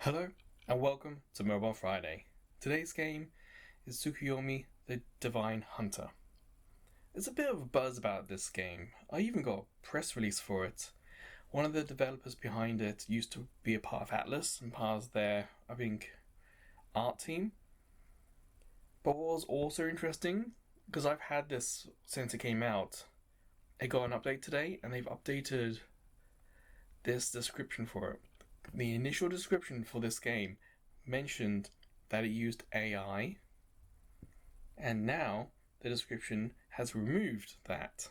Hello and welcome to Mobile Friday. Today's game is Tsukuyomi the Divine Hunter. There's a bit of a buzz about this game. I even got a press release for it. One of the developers behind it used to be a part of Atlas and part of their, I think, art team. But what was also interesting, because I've had this since it came out, it got an update today and they've updated this description for it. The initial description for this game mentioned that it used AI, and now the description has removed that.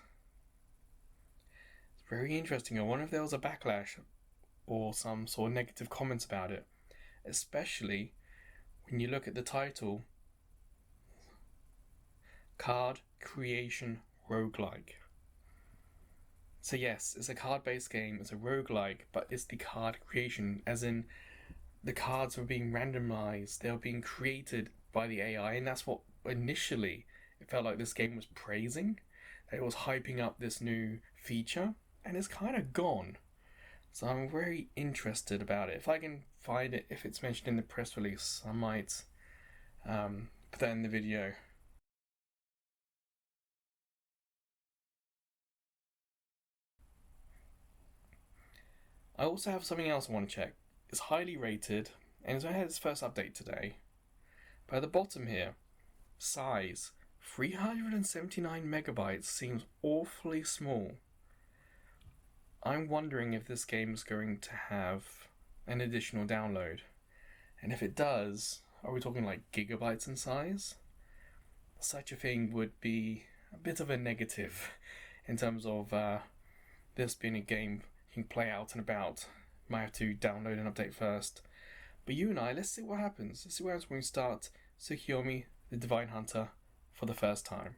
It's very interesting. I wonder if there was a backlash or some sort of negative comments about it, especially when you look at the title, Card Creation Roguelike. So yes, it's a card-based game, it's a roguelike, but it's the card creation, as in the cards were being randomized, they were being created by the AI, and that's what initially it felt like this game was praising, that it was hyping up this new feature, and it's kind of gone. So I'm very interested about it. If I can find it, if it's mentioned in the press release, I might put that in the video. I also have something else I want to check. It's highly rated, and it's only had its first update today. But at the bottom here, size 379 megabytes seems awfully small. I'm wondering if this game is going to have an additional download. And if it does, are we talking like gigabytes in size? Such a thing would be a bit of a negative in terms of this being a game you can play out and about. Might have to download an update first. But you and I, let's see what happens. Let's see what happens when we start Tsukuyomi the Divine Hunter for the first time.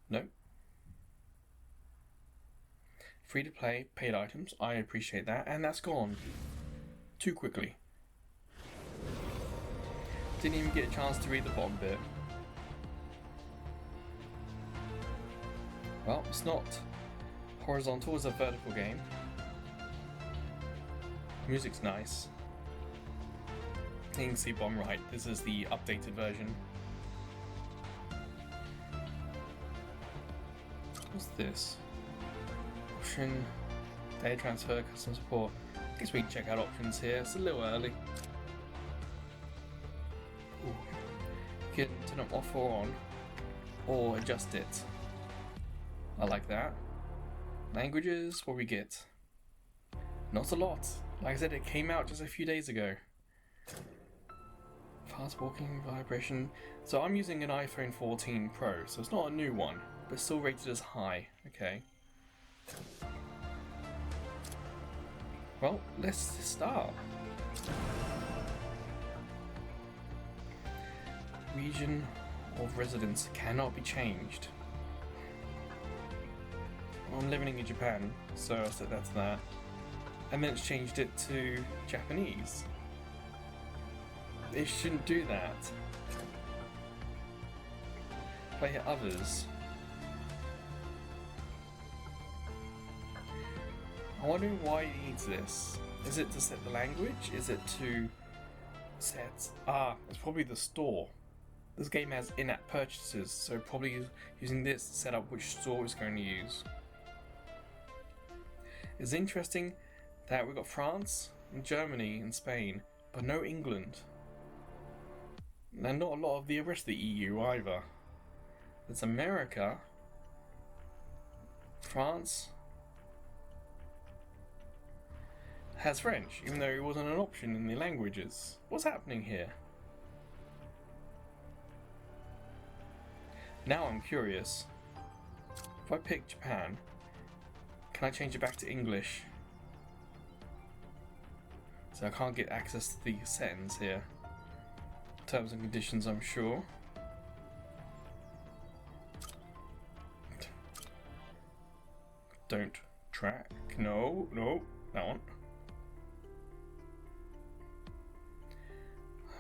Nope. Free to play, paid items. I appreciate that. And that's gone too quickly. Didn't even get a chance to read the bottom bit. Well, it's not horizontal, it's a vertical game. Music's nice. You can see bottom right, this is the updated version. What's this? Option, data transfer, customer support. I guess we can check out options here, it's a little early. Ooh. You can turn them off or on, or adjust it. I like that. Languages, what we get? Not a lot. Like I said, it came out just a few days ago. Fast walking, vibration. So I'm using an iPhone 14 Pro, so it's not a new one, but still rated as high. Okay. Well, let's start. Region of residence cannot be changed. I'm living in Japan, so I'll set that to that. And then it's changed it to Japanese. It shouldn't do that. Play others. I'm wondering why it needs this. Is it to set the language? Is it to set... it's probably the store. This game has in-app purchases, so probably using this to set up which store it's going to use. It's interesting that we've got France and Germany and Spain, but no England. And not a lot of the rest of the EU either. There's America, France has French, even though it wasn't an option in the languages. What's happening here? Now I'm curious. If I pick Japan, can I change it back to English? So I can't get access to the settings here. Terms and conditions, I'm sure. Don't track. No, that one.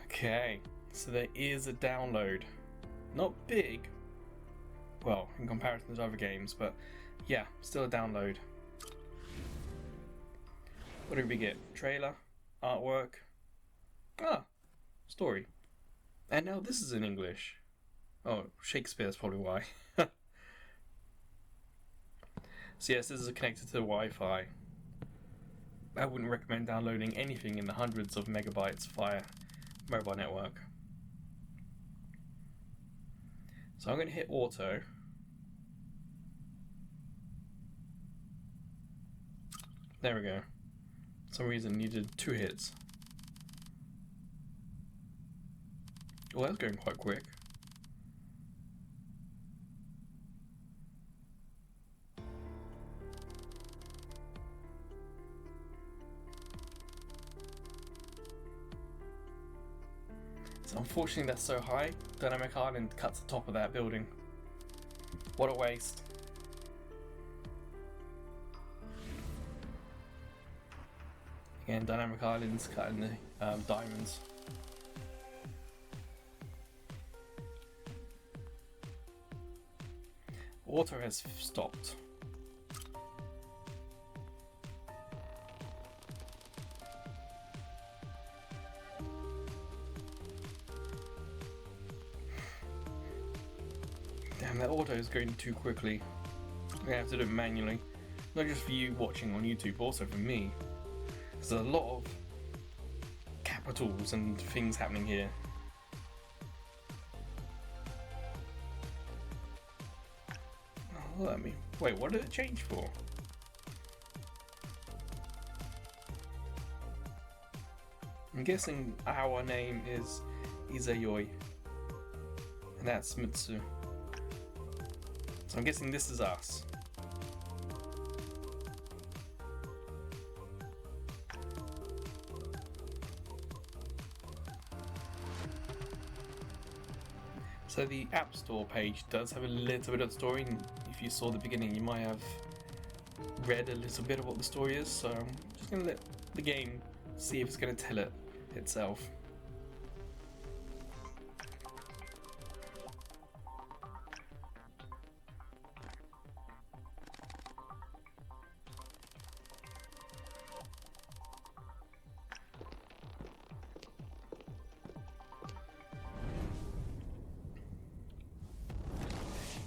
Okay, so there is a download. Not big. Well, in comparison to other games, but yeah, still a download. What did we get? Trailer, artwork, story. And now this is in English. Oh, Shakespeare's probably why. So yes, this is connected to the Wi-Fi. I wouldn't recommend downloading anything in the hundreds of megabytes via mobile network. So I'm going to hit auto. There we go. For some reason needed 2 hits. Oh, that's going quite quick. So unfortunately that's so high, Dynamic Island cuts the top of that building. What a waste. Again, Dynamic Island's cutting the diamonds. Water has stopped. Damn, that auto is going too quickly. I'm gonna have to do it manually. Not just for you watching on YouTube, but also for me. There's a lot of capitals and things happening here. Oh, let me. Wait, what did it change for? I'm guessing our name is Izayoi, and that's Mitsu. So I'm guessing this is us. So the App Store page does have a little bit of story, and if you saw the beginning you might have read a little bit of what the story is, so I'm just going to let the game see if it's going to tell it itself.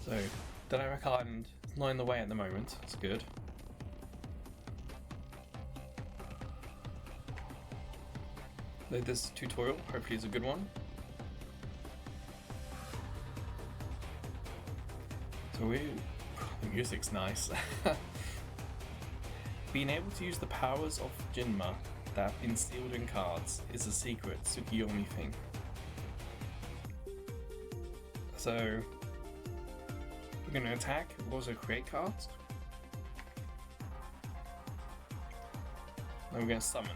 So, Dynamic Island is not in the way at the moment, that's good. This tutorial hopefully is a good one. So the music's nice. Being able to use the powers of Jinma that have been sealed in cards is a secret Tsukuyomi thing. So we're going to attack, also create cards. Then we're going to summon.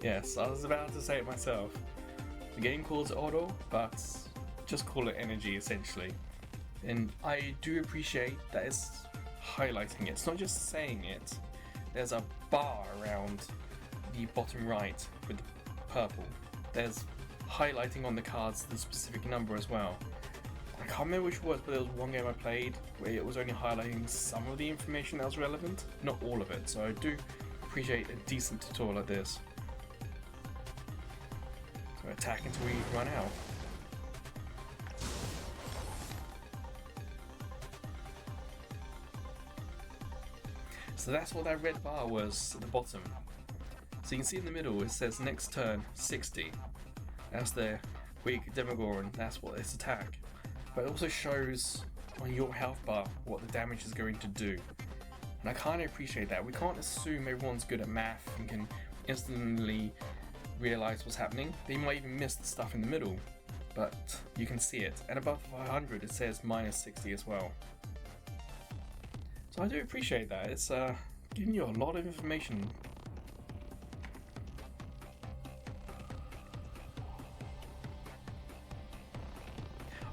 Yes, I was about to say it myself. The game calls it auto, but just call it energy essentially. And I do appreciate that it's highlighting it. It's not just saying it. There's a bar around the bottom right with the purple. There's highlighting on the cards the specific number as well. I can't remember which it was, but there was one game I played where it was only highlighting some of the information that was relevant, not all of it. So I do appreciate a decent tutorial like this. So attack until we run out. So that's what that red bar was at the bottom. So you can see in the middle it says next turn 60. That's the weak Demogorgon, that's what its attack. But it also shows on your health bar what the damage is going to do. And I kind of appreciate that. We can't assume everyone's good at math and can instantly realize what's happening. They might even miss the stuff in the middle, but you can see it. And above 500 it says minus 60 as well. So I do appreciate that. It's giving you a lot of information.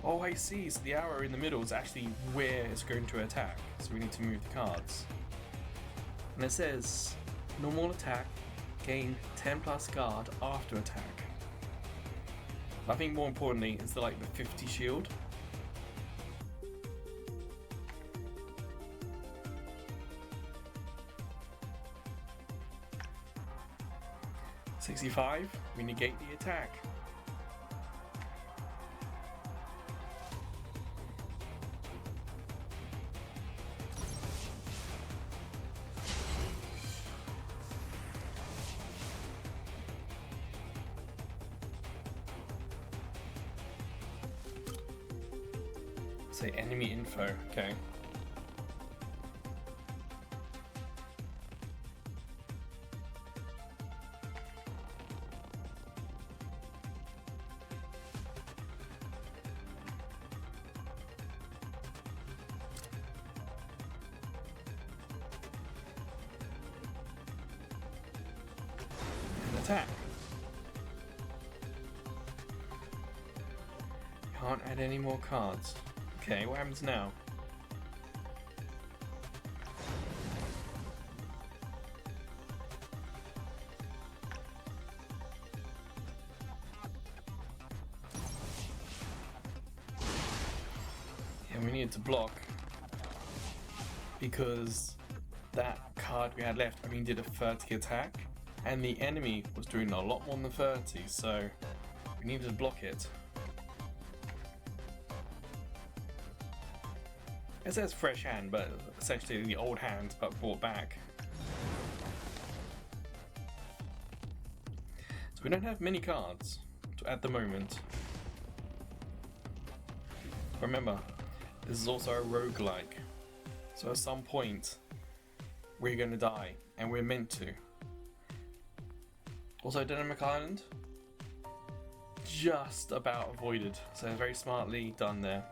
Oh, I see. So the arrow in the middle is actually where it's going to attack. So we need to move the cards. And it says normal attack, gain 10 plus guard after attack. I think more importantly is the 50 shield. $65, we negate the attack. Say enemy info, okay. Attack. Can't add any more cards. Okay, what happens now? Yeah, we needed to block because that card we had left did a 30 attack. And the enemy was doing a lot more than 30, so we needed to block it. It says fresh hand, but essentially the old hand, but brought back. So we don't have many cards at the moment. Remember, this is also a roguelike. So at some point, we're going to die, and we're meant to. Also, Dynamic Island, just about avoided, so very smartly done there.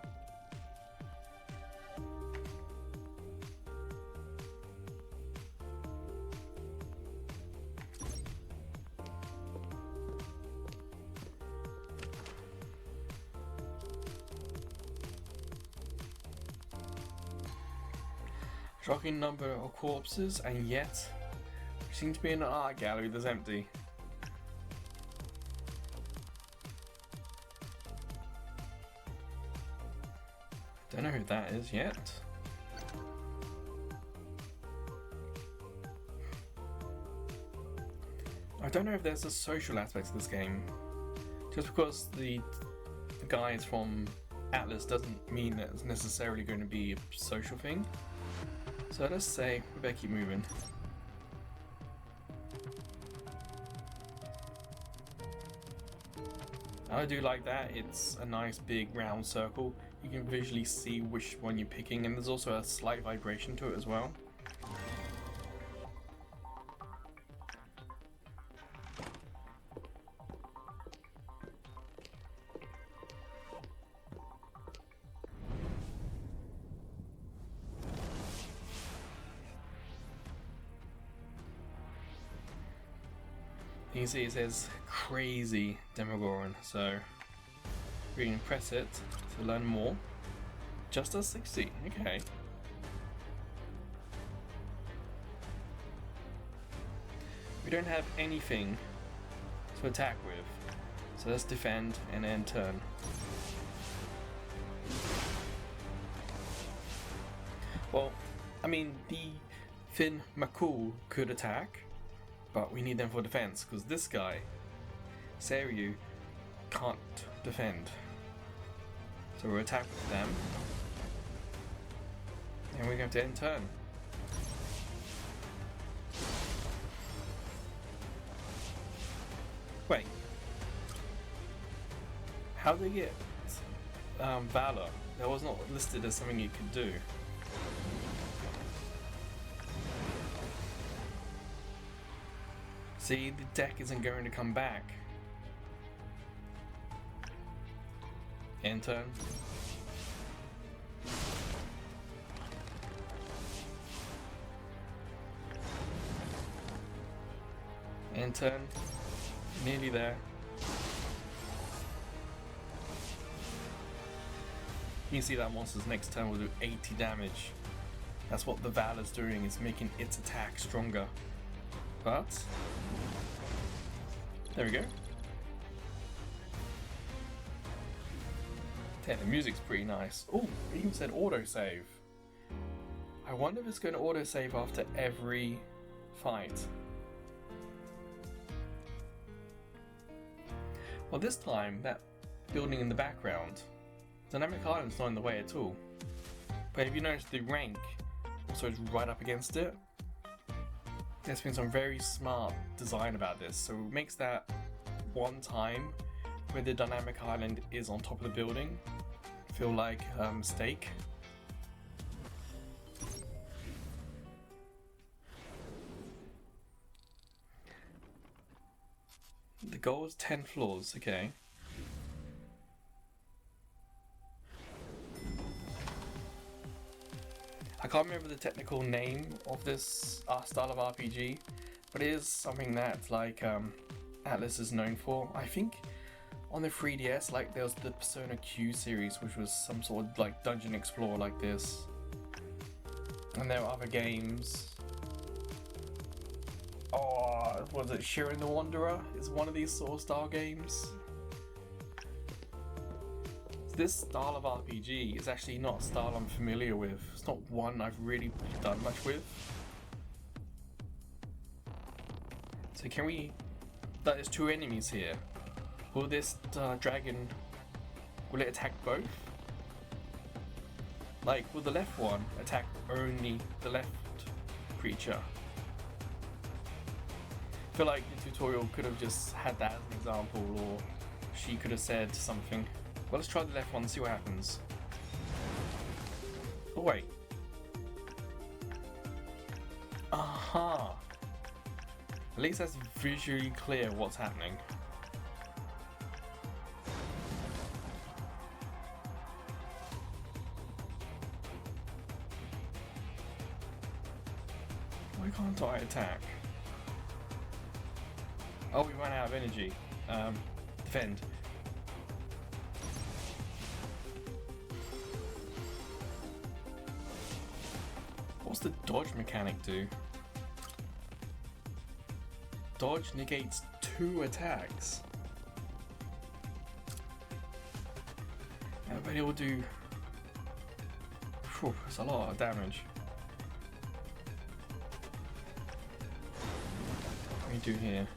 Shocking number of corpses, and yet we seem to be in an art gallery that's empty. Don't know who that is yet. I don't know if there's a social aspect to this game. Just because the guy is from Atlas doesn't mean that it's necessarily going to be a social thing. So let's say we better keep moving. I do like that. It's a nice big round circle. You can visually see which one you're picking, and there's also a slight vibration to it as well. You can see it says crazy Demogorgon, so we can press it to learn more. Just a 60, okay. We don't have anything to attack with, so let's defend and then turn. Well, the Finn McCool could attack, but we need them for defense, because this guy, Seiryu, can't defend. So we'll attack with them, and we're going to end turn. Wait. How did they get Valor? That was not listed as something you could do. See, the deck isn't going to come back. End turn. End turn. Nearly there. You can see that monster's next turn will do 80 damage. That's what the Valor's doing, is making its attack stronger. But there we go. Yeah, the music's pretty nice. Oh, it even said autosave. I wonder if it's going to autosave after every fight. Well, this time, that building in the background, Dynamic Island's not in the way at all. But if you notice, the rank also is right up against it. There's been some very smart design about this, so it makes that one time where the Dynamic Island is on top of the building feel like a mistake. The goal is 10 floors, okay. I can't remember the technical name of this style of RPG, but it is something that like Atlas is known for. I think on the 3DS, like there was the Persona Q series, which was some sort of like dungeon explorer like this, and there were other games. Oh, was it Shiren the Wanderer? Is one of these sort of style games. This style of RPG is actually not a style I'm familiar with. It's not one I've really done much with. So can we... There's two enemies here. Will this dragon... Will it attack both? Like, will the left one attack only the left creature? I feel like the tutorial could have just had that as an example, or she could have said something. Well, let's try the left one and see what happens. Oh wait. Aha! At least that's visually clear what's happening. Why can't I attack? Oh, we ran out of energy. Defend. What's the dodge mechanic do? Dodge negates 2 attacks. I bet it will do... Whew, that's a lot of damage. What do we do here?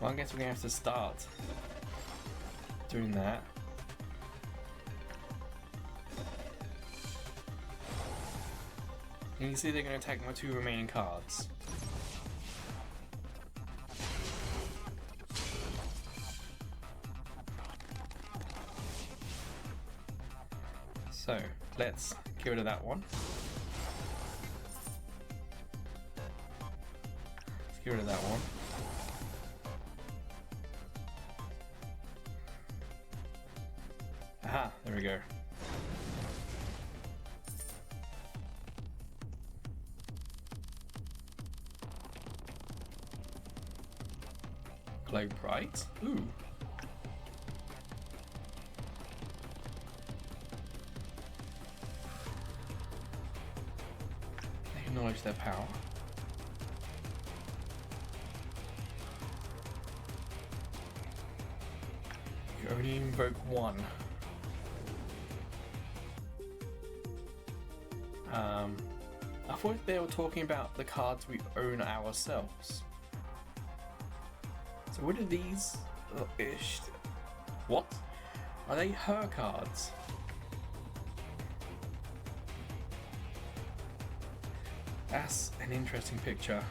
Well, I guess we're gonna have to start doing that. And you see they're going to attack my 2 remaining cards. So, let's get rid of that one. Let's get rid of that one. Aha, there we go. Glow bright. Ooh. Acknowledge their power. You only invoke 1. I thought they were talking about the cards we own ourselves. So what are these? What? Are they her cards? That's an interesting picture.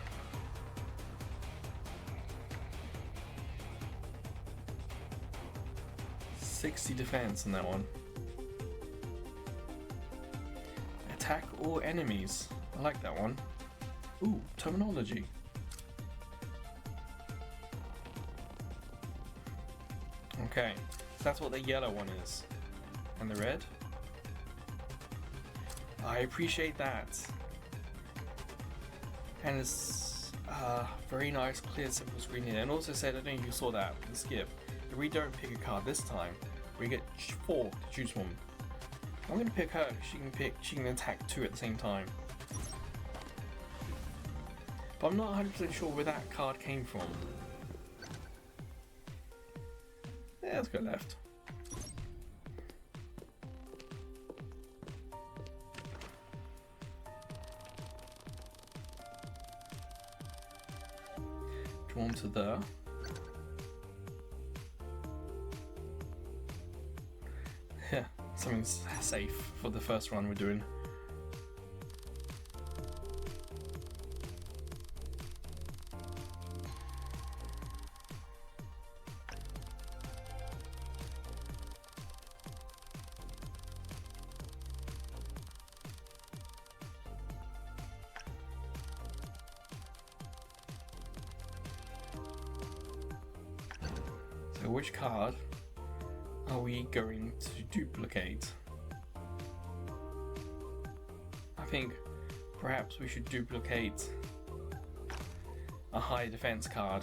$60 defense in that one. Attack all enemies. I like that one. Ooh, terminology. Okay, so that's what the yellow one is. And the red? I appreciate that. And it's very nice, clear, simple screen here. And also said, I don't know if you saw that, the skip. if we don't pick a card this time, we get 4 to choose from. I'm going to pick her. She can attack 2 at the same time. But I'm not 100% sure where that card came from. Yeah, let's go left. Drawn to there. Yeah, something's safe for the first run we're doing. So which card are we going to duplicate? I think perhaps we should duplicate a high defense card.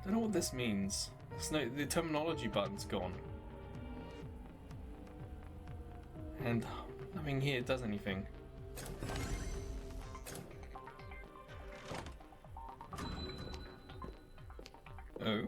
Don't know what this means. The terminology button's gone. And nothing here does anything. Oh.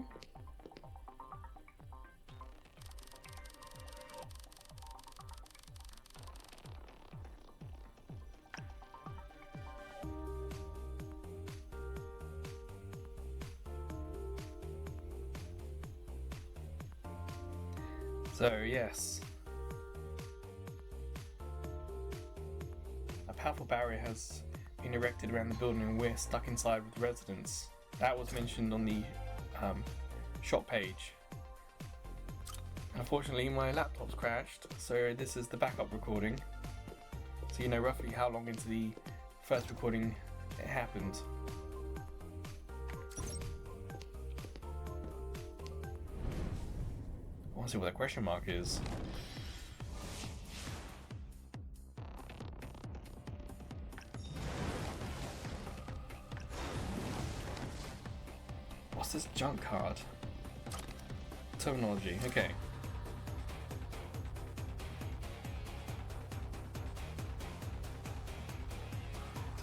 So, yes. A powerful barrier has been erected around the building and we're stuck inside with residents. That was mentioned on the shop page. Unfortunately, my laptop's crashed, so this is the backup recording. So you know roughly how long into the first recording it happened. I want to see what that question mark is. What's this junk card? Terminology, okay.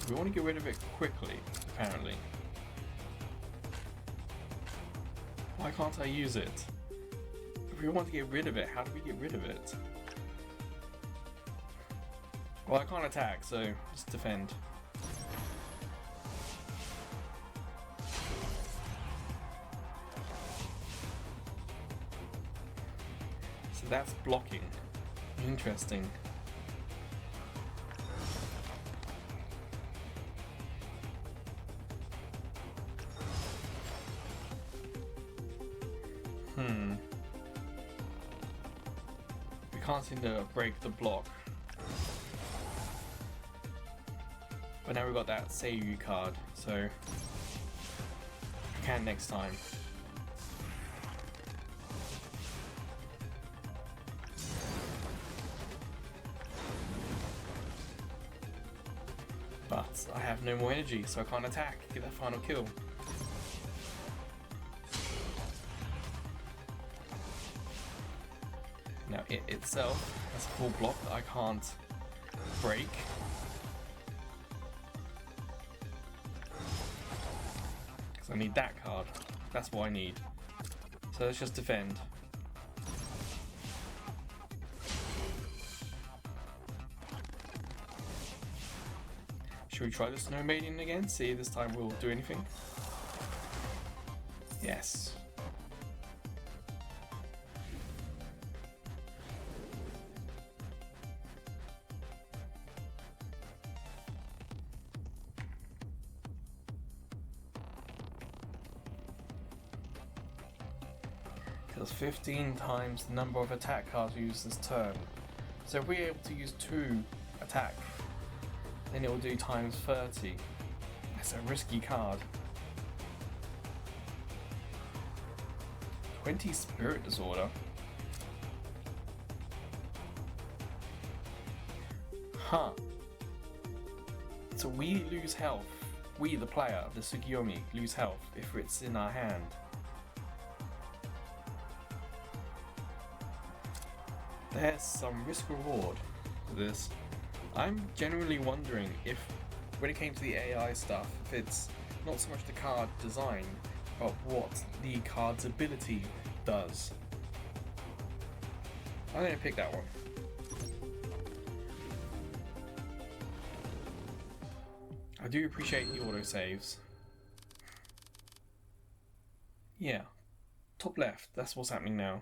We want to get rid of it quickly, apparently. Why can't I use it? If we want to get rid of it, how do we get rid of it? Well, I can't attack, so just defend. So that's blocking. Interesting. We can't seem to break the block. But now we've got that Seiyu card, so we can next time. But I have no more energy, so I can't attack, get that final kill. Now it itself has a full block that I can't break. Because I need that card. That's what I need. So let's just defend. Should we try the Snow Maiden again? See if this time we'll do anything. Yes. Kills 15 times the number of attack cards used this turn. So if we're able to use 2 attack, then it will do times 30. That's a risky card. 20 Spirit Disorder. Huh. So we lose health we, the player, the Tsukuyomi, lose health if it's in our hand. There's some risk reward for this. I'm genuinely wondering if, when it came to the AI stuff, if it's not so much the card design, but what the card's ability does. I'm going to pick that one. I do appreciate the autosaves. Yeah, top left, that's what's happening now.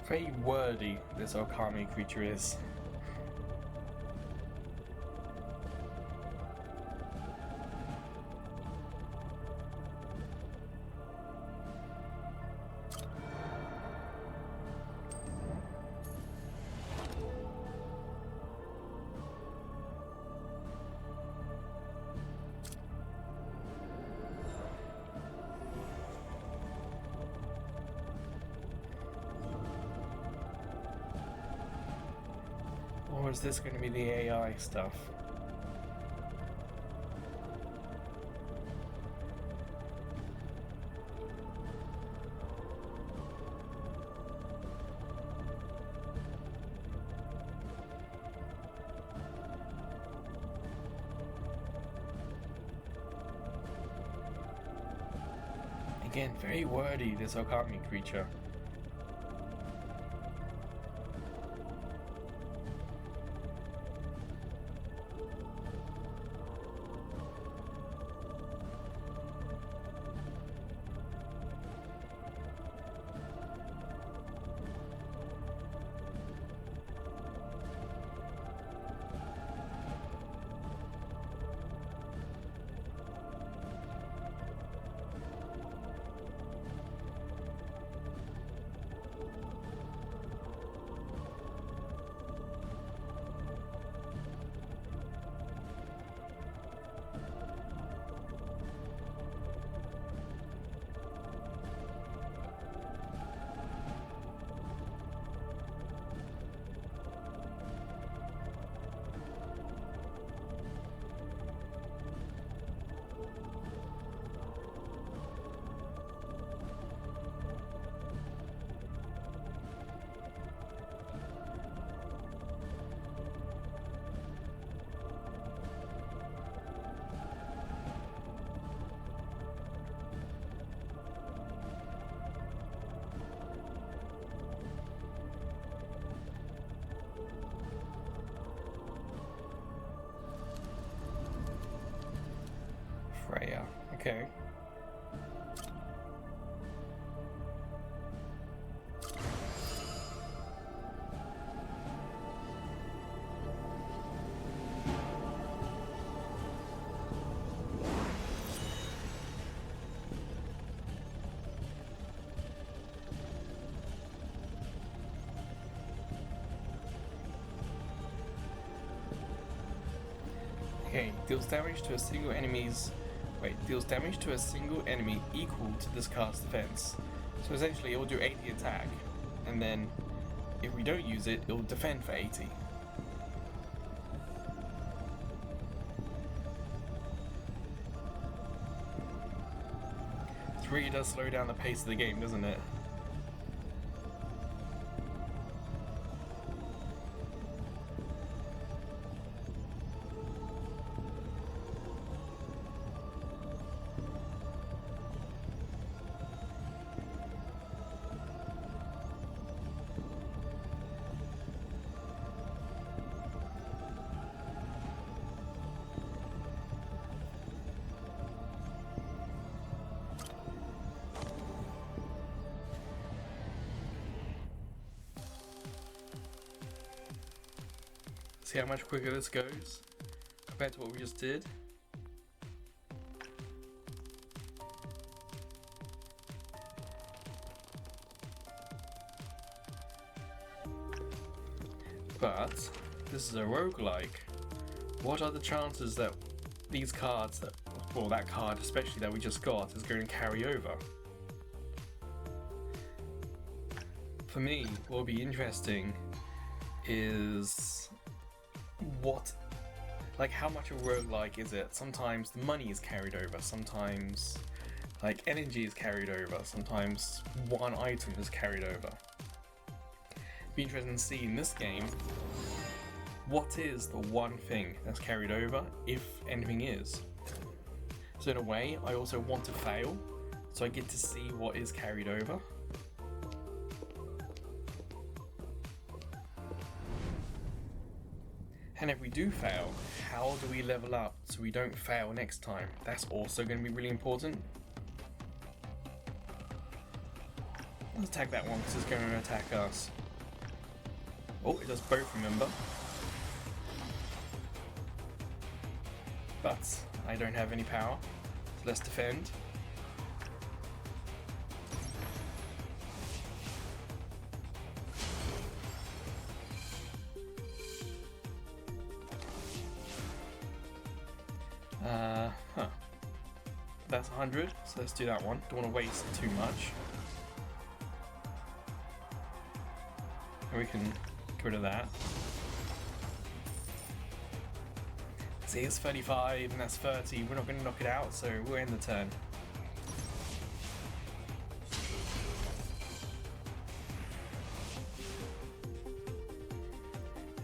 Very wordy this Okami creature is. Or is this going to be the AI stuff? Again, very wordy, this Okami creature. Freya, okay. Okay, deals damage to a single enemy's... deals damage to a single enemy equal to this card's defense. So essentially it will do 80 attack, and then if we don't use it, it will defend for 80. It really does slow down the pace of the game, doesn't it? See how much quicker this goes compared to what we just did. But this is a roguelike. What are the chances that these cards, well, that card especially that we just got, is going to carry over? For me, what will be interesting is how much of a roguelike is it? Sometimes the money is carried over, sometimes like energy is carried over, sometimes one item is carried over. Be interesting to see in this game, what is the one thing that's carried over, if anything is. So in a way, I also want to fail, so I get to see what is carried over. And if we do fail, how do we level up so we don't fail next time? That's also going to be really important. Let's attack that one because it's going to attack us. Oh, it does both, remember. But I don't have any power, so let's defend. That's 100, so let's do that one. Don't want to waste too much. And we can get rid of that. See, it's 35 and that's 30. We're not going to knock it out, so we're in the turn.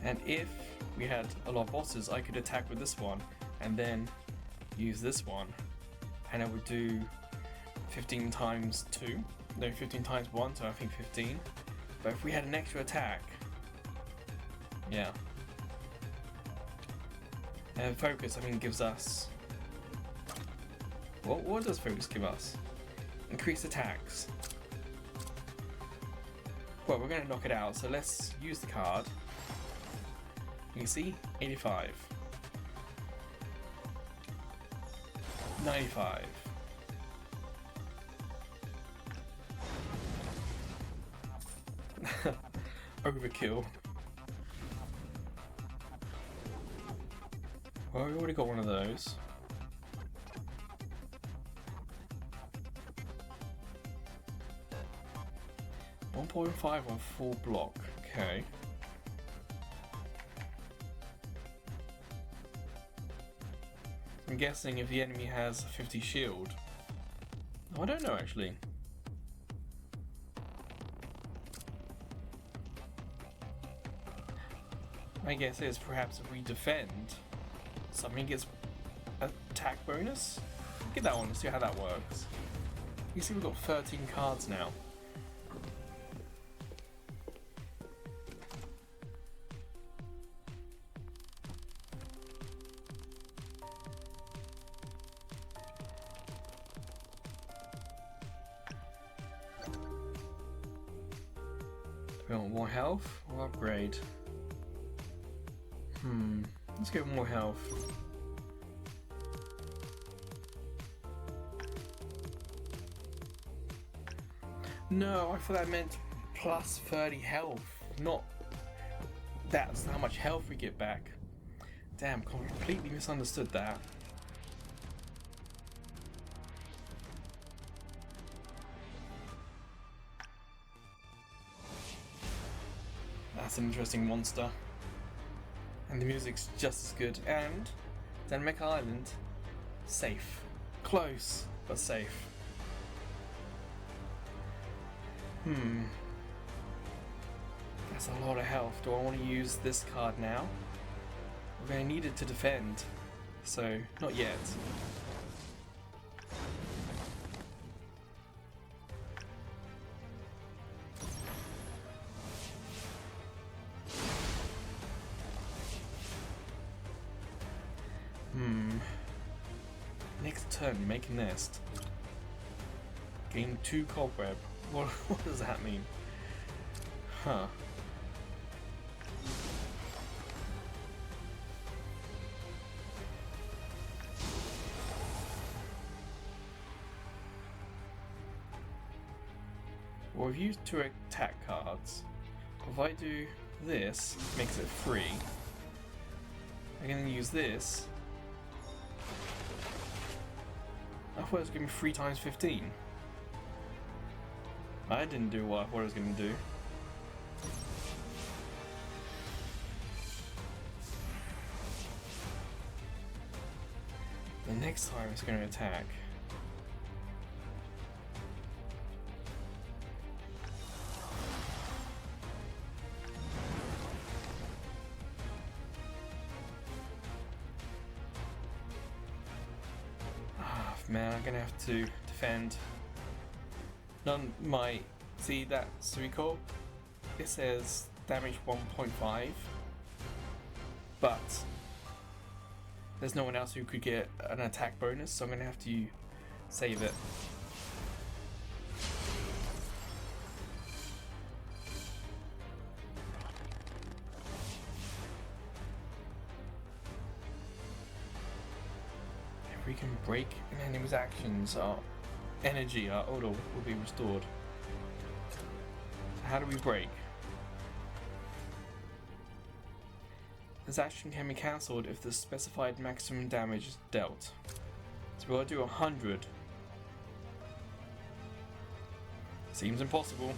And if we had a lot of bosses, I could attack with this one and then use this one. And I would do 15 times 2. No, 15 times 1, so I think 15. But if we had an extra attack, yeah. And focus, I mean, gives us... What does focus give us? Increased attacks. Well, we're going to knock it out, so let's use the card. You can see, 85. 95. Overkill. Well, we already got one of those. .5 on full block. Okay. I'm guessing if the enemy has 50 shield. Oh, I don't know actually. My guess is perhaps if we defend, something gets attack bonus. Get that one, let's see how that works. You see we've got 13 cards now. We want more health or upgrade? Let's get more health. No, I thought that meant plus 30 health, not that's how much health we get back. Damn, completely misunderstood that. That's an interesting monster. And the music's just as good. And Denmark Island, safe. Close, but safe. That's a lot of health. Do I want to use this card now? We're going to need it to defend. So, not yet. Next turn, make a nest. Gain 2 cobweb. What does that mean? Huh. Well, we've used 2 attack cards. If I do this makes it 3. I can then use this. I thought it was going to be 3 times 15. I didn't do what I thought it was going to do. The next time it's going to attack. Man, I'm gonna have to defend. See that Tsukuyomi? It says damage 1.5, but there's no one else who could get an attack bonus, so I'm gonna have to save it. We can break an enemy's actions, our energy, our order will be restored. So how do we break? This action can be cancelled if the specified maximum damage is dealt. So we'll do 100. Seems impossible.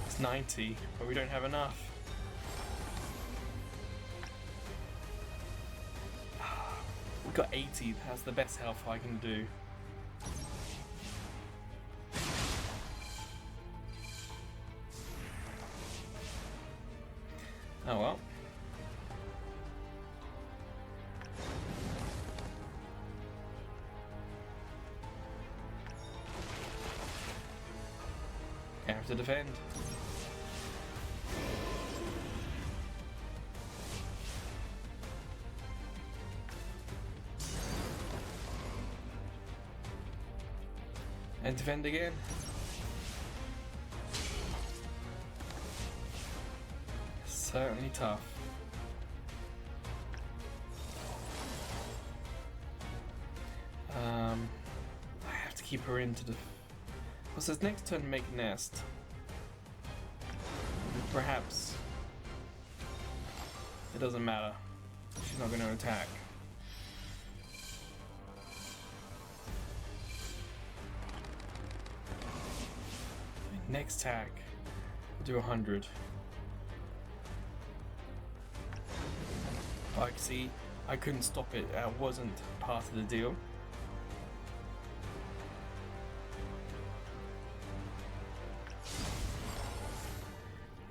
It's 90, but we don't have enough. We've got 80, that's the best health I can do. Oh well. I have to defend. And defend again. Certainly tough. I have to keep her into the. Well, says next turn make nest. Perhaps it doesn't matter. She's not going to attack. Next attack, we'll do 100. Like, see, I couldn't stop it. That wasn't part of the deal.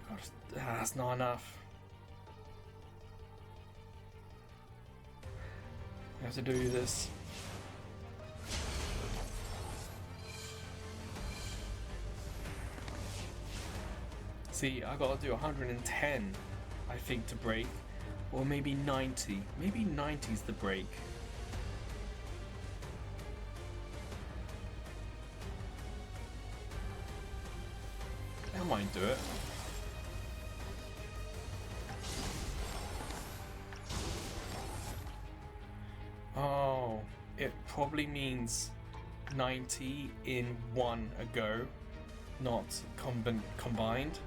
Gosh, that's not enough. I have to do this. See, I gotta do 110, I think, to break. Or maybe 90. Maybe 90's the break. That might do it. Oh, it probably means 90 in one go, not combined.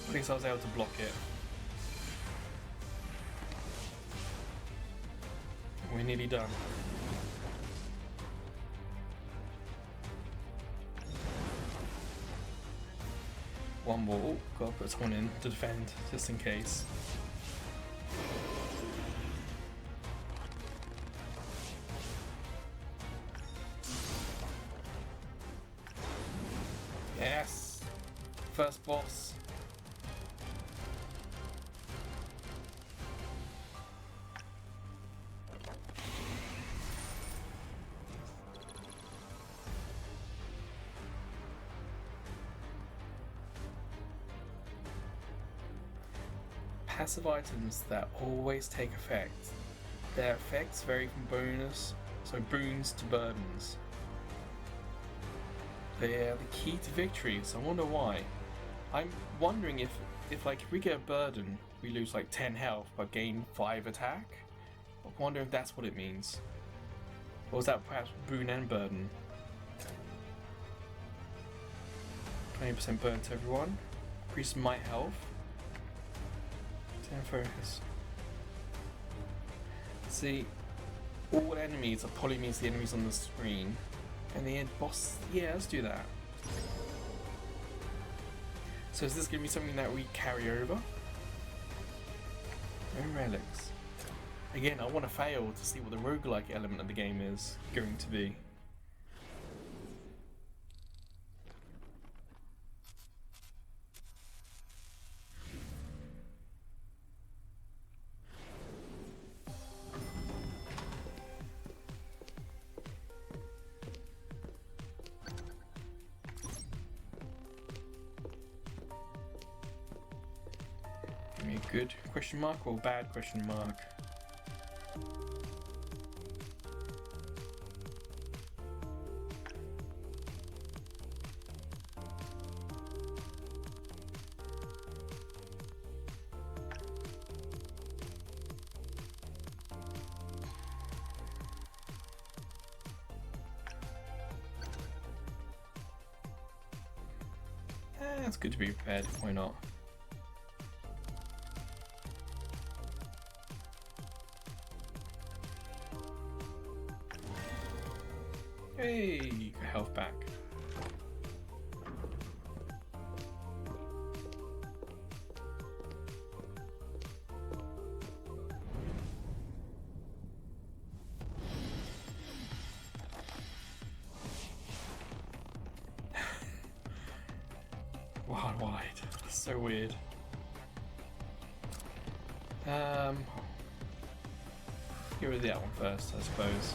At least I was able to block it. We're nearly done. One more. Oh, gotta put someone in to defend, just in case. Yes! First boss. Passive items that always take effect. Their effects vary from bonus, so boons to burdens. the key to victory, so I wonder why. I'm wondering if like if we get a burden, we lose like 10 health but gain 5 attack. I wonder if that's what it means. Or is that perhaps boon and burden? 20% burn to everyone. Increase my health. 10 focus. See, all enemies are pulling me as the enemies on the screen. And the end boss, yeah, let's do that. So is this going to be something that we carry over? No relics. Again, I want to fail to see what the roguelike element of the game is going to be. Give me a good question mark or bad question mark? It's good to be prepared, why not? Hey, health back. Wide. So weird. Get rid of that one first, I suppose.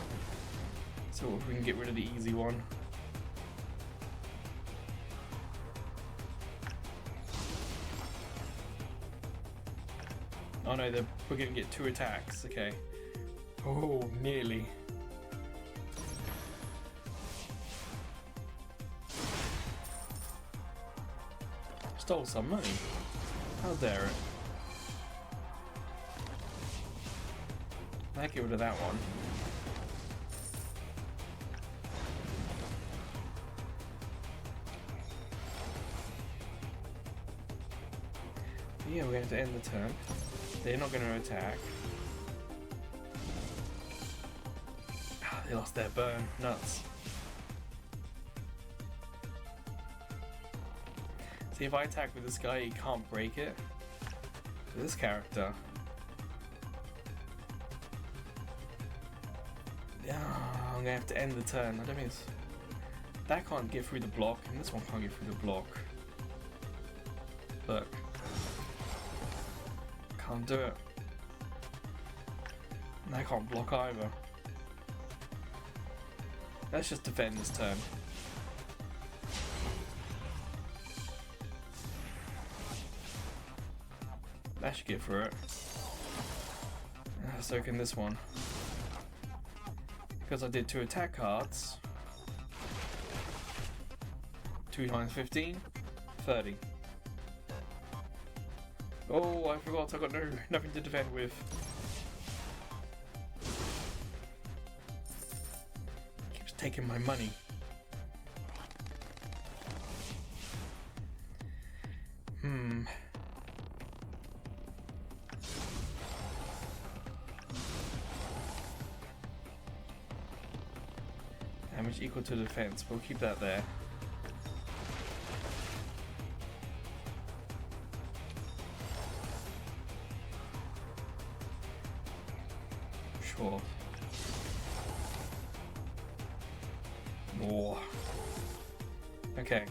So if we can get rid of the easy one. Oh no, we're gonna get 2 attacks. Okay. Oh, nearly. Stole some money. How dare it? I'll get rid of that one. Yeah, we're going to end the turn. They're not going to attack. Ah, they lost their burn. Nuts. See, if I attack with this guy, he can't break it. So this character. Yeah, I'm gonna have to end the turn. I don't mean that can't get through the block, and this one can't get through the block. Look. Can't do it. And I can't block either. Let's just defend this turn. That should get through it. So can this one. Because I did 2 attack cards. 2 times 15, 30. Oh, I forgot I got nothing to defend with. Keeps taking my money. Damage equal to defense. We'll keep that there. Sure. More. Okay.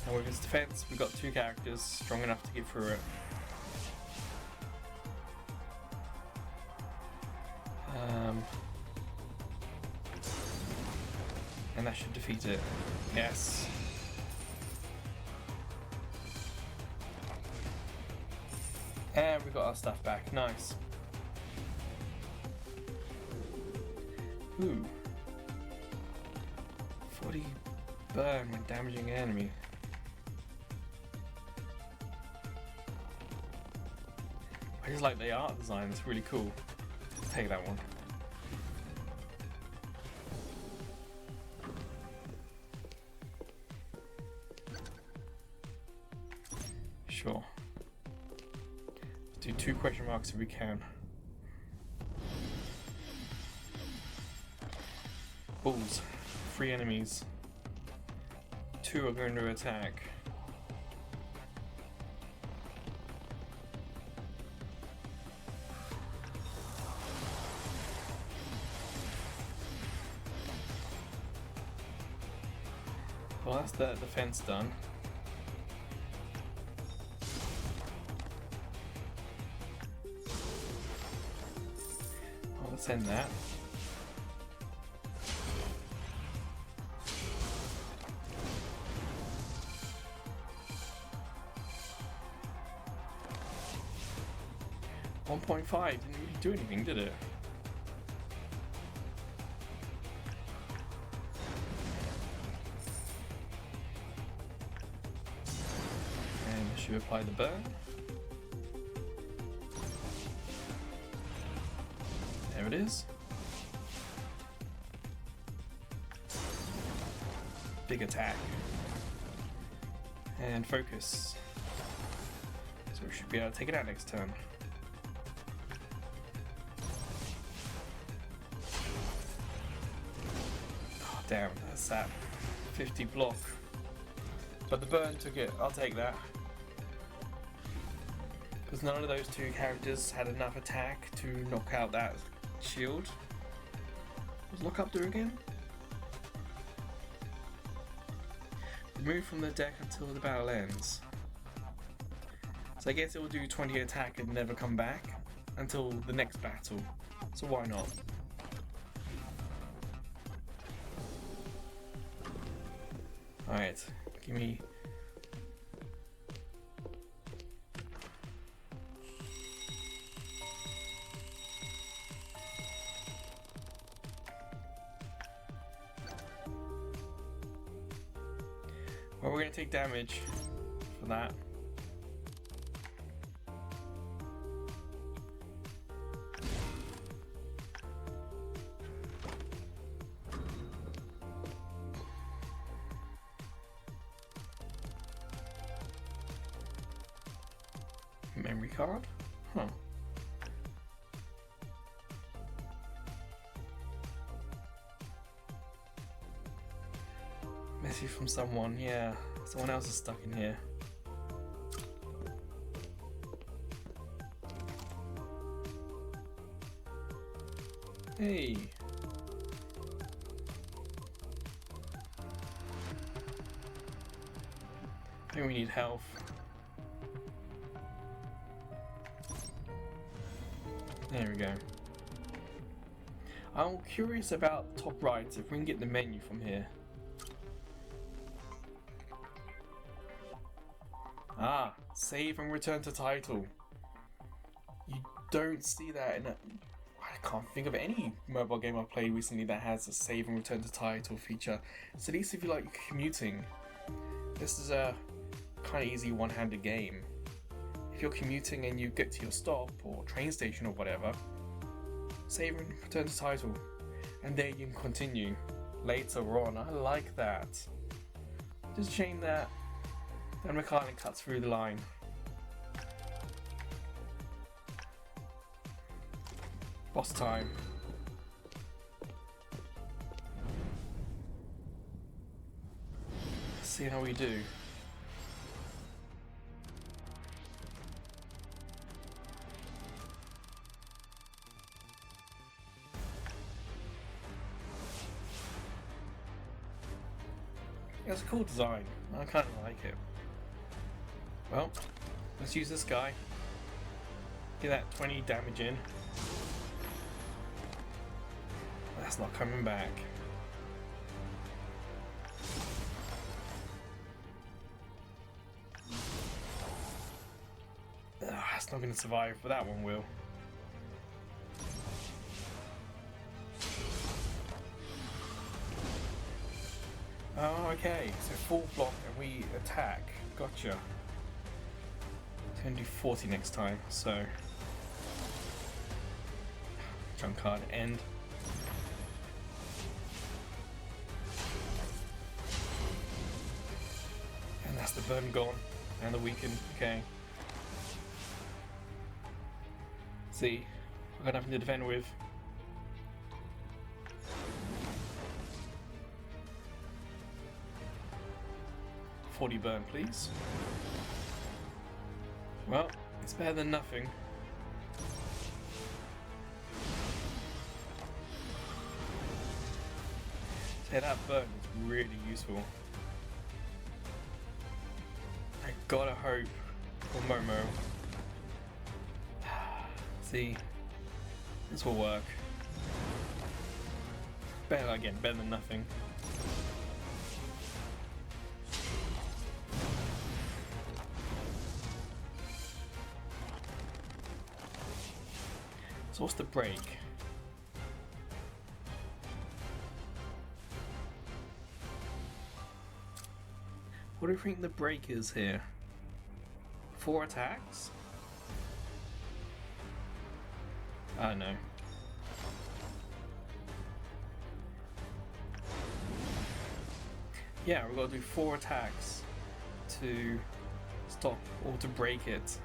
And with his defense, we've got 2 characters strong enough to get through it. And that should defeat it. Yes. And we got our stuff back. Nice. Ooh. Body burn when damaging an enemy. I just like the art design, it's really cool. Take that one. Sure. Let's do 2 question marks if we can. Bulls. 3 enemies. 2 are going to attack. Well, that's the defense done. Let's end that. .5 didn't really do anything, did it? And should we apply the burn? There it is. Big attack. And focus. So we should be able to take it out next turn. Oh, damn, that's that 50 block. But the burn took it, I'll take that. Because none of those 2 characters had enough attack to knock out that shield. What does lockup do again? Remove from the deck until the battle ends. So I guess it will do 20 attack and never come back until the next battle. So why not? Alright, give me... Well, we're going to take damage for that. Memory card? Huh. Message from someone, yeah. Someone else is stuck in here. Hey. I think we need health. There we go. I'm curious about top right, if we can get the menu from here. Ah, save and return to title. You don't see that in a... I can't think of any mobile game I've played recently that has a save and return to title feature. So at least if you like commuting, this is a kind of easy one-handed game. If you're commuting and you get to your stop or train station or whatever, save and return to title, and then you can continue later on. I like that. Just a shame that the mechanic cuts through the line. Boss time. Let's see how we do. It's a cool design. I kind of like it. Well, let's use this guy. Get that 20 damage in. That's not coming back. That's not going to survive, but that one will. Okay, so full block and we attack. Gotcha. It's going to do 40 next time, so... Jump card, end. And that's the burn gone. And the weaken, okay. See, I've got nothing to defend with. $40 burn, please. Well, it's better than nothing. So that burn is really useful. I gotta hope for Momo. See, this will work. Better again, better than nothing. So what's the break? What do you think the break is here? 4 attacks? I don't know. Yeah, we've got to do 4 attacks to stop or to break it.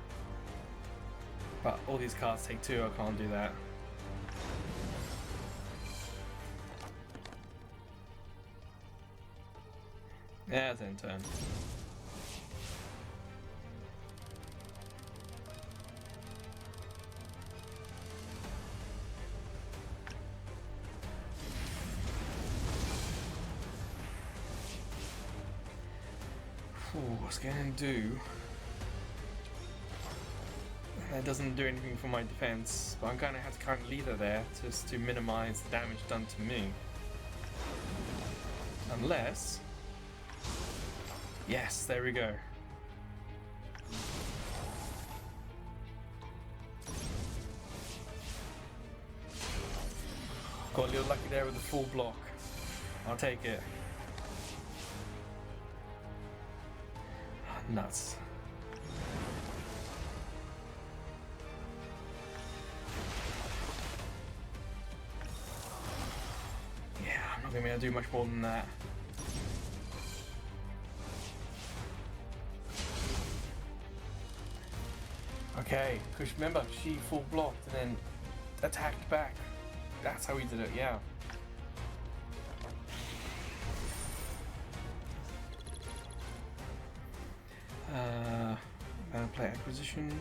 But all these cards take 2, I can't do that. Yeah, it's end turn. What's it gonna do? That doesn't do anything for my defense, but I'm gonna have to kind of leave her there just to minimize the damage done to me. Unless... Yes, there we go. Got a little lucky there with the full block. I'll take it. Nuts. Yeah, I'm not gonna be able to do much more than that. Okay, because remember, she full blocked and then attacked back. That's how we did it, yeah. Play acquisition,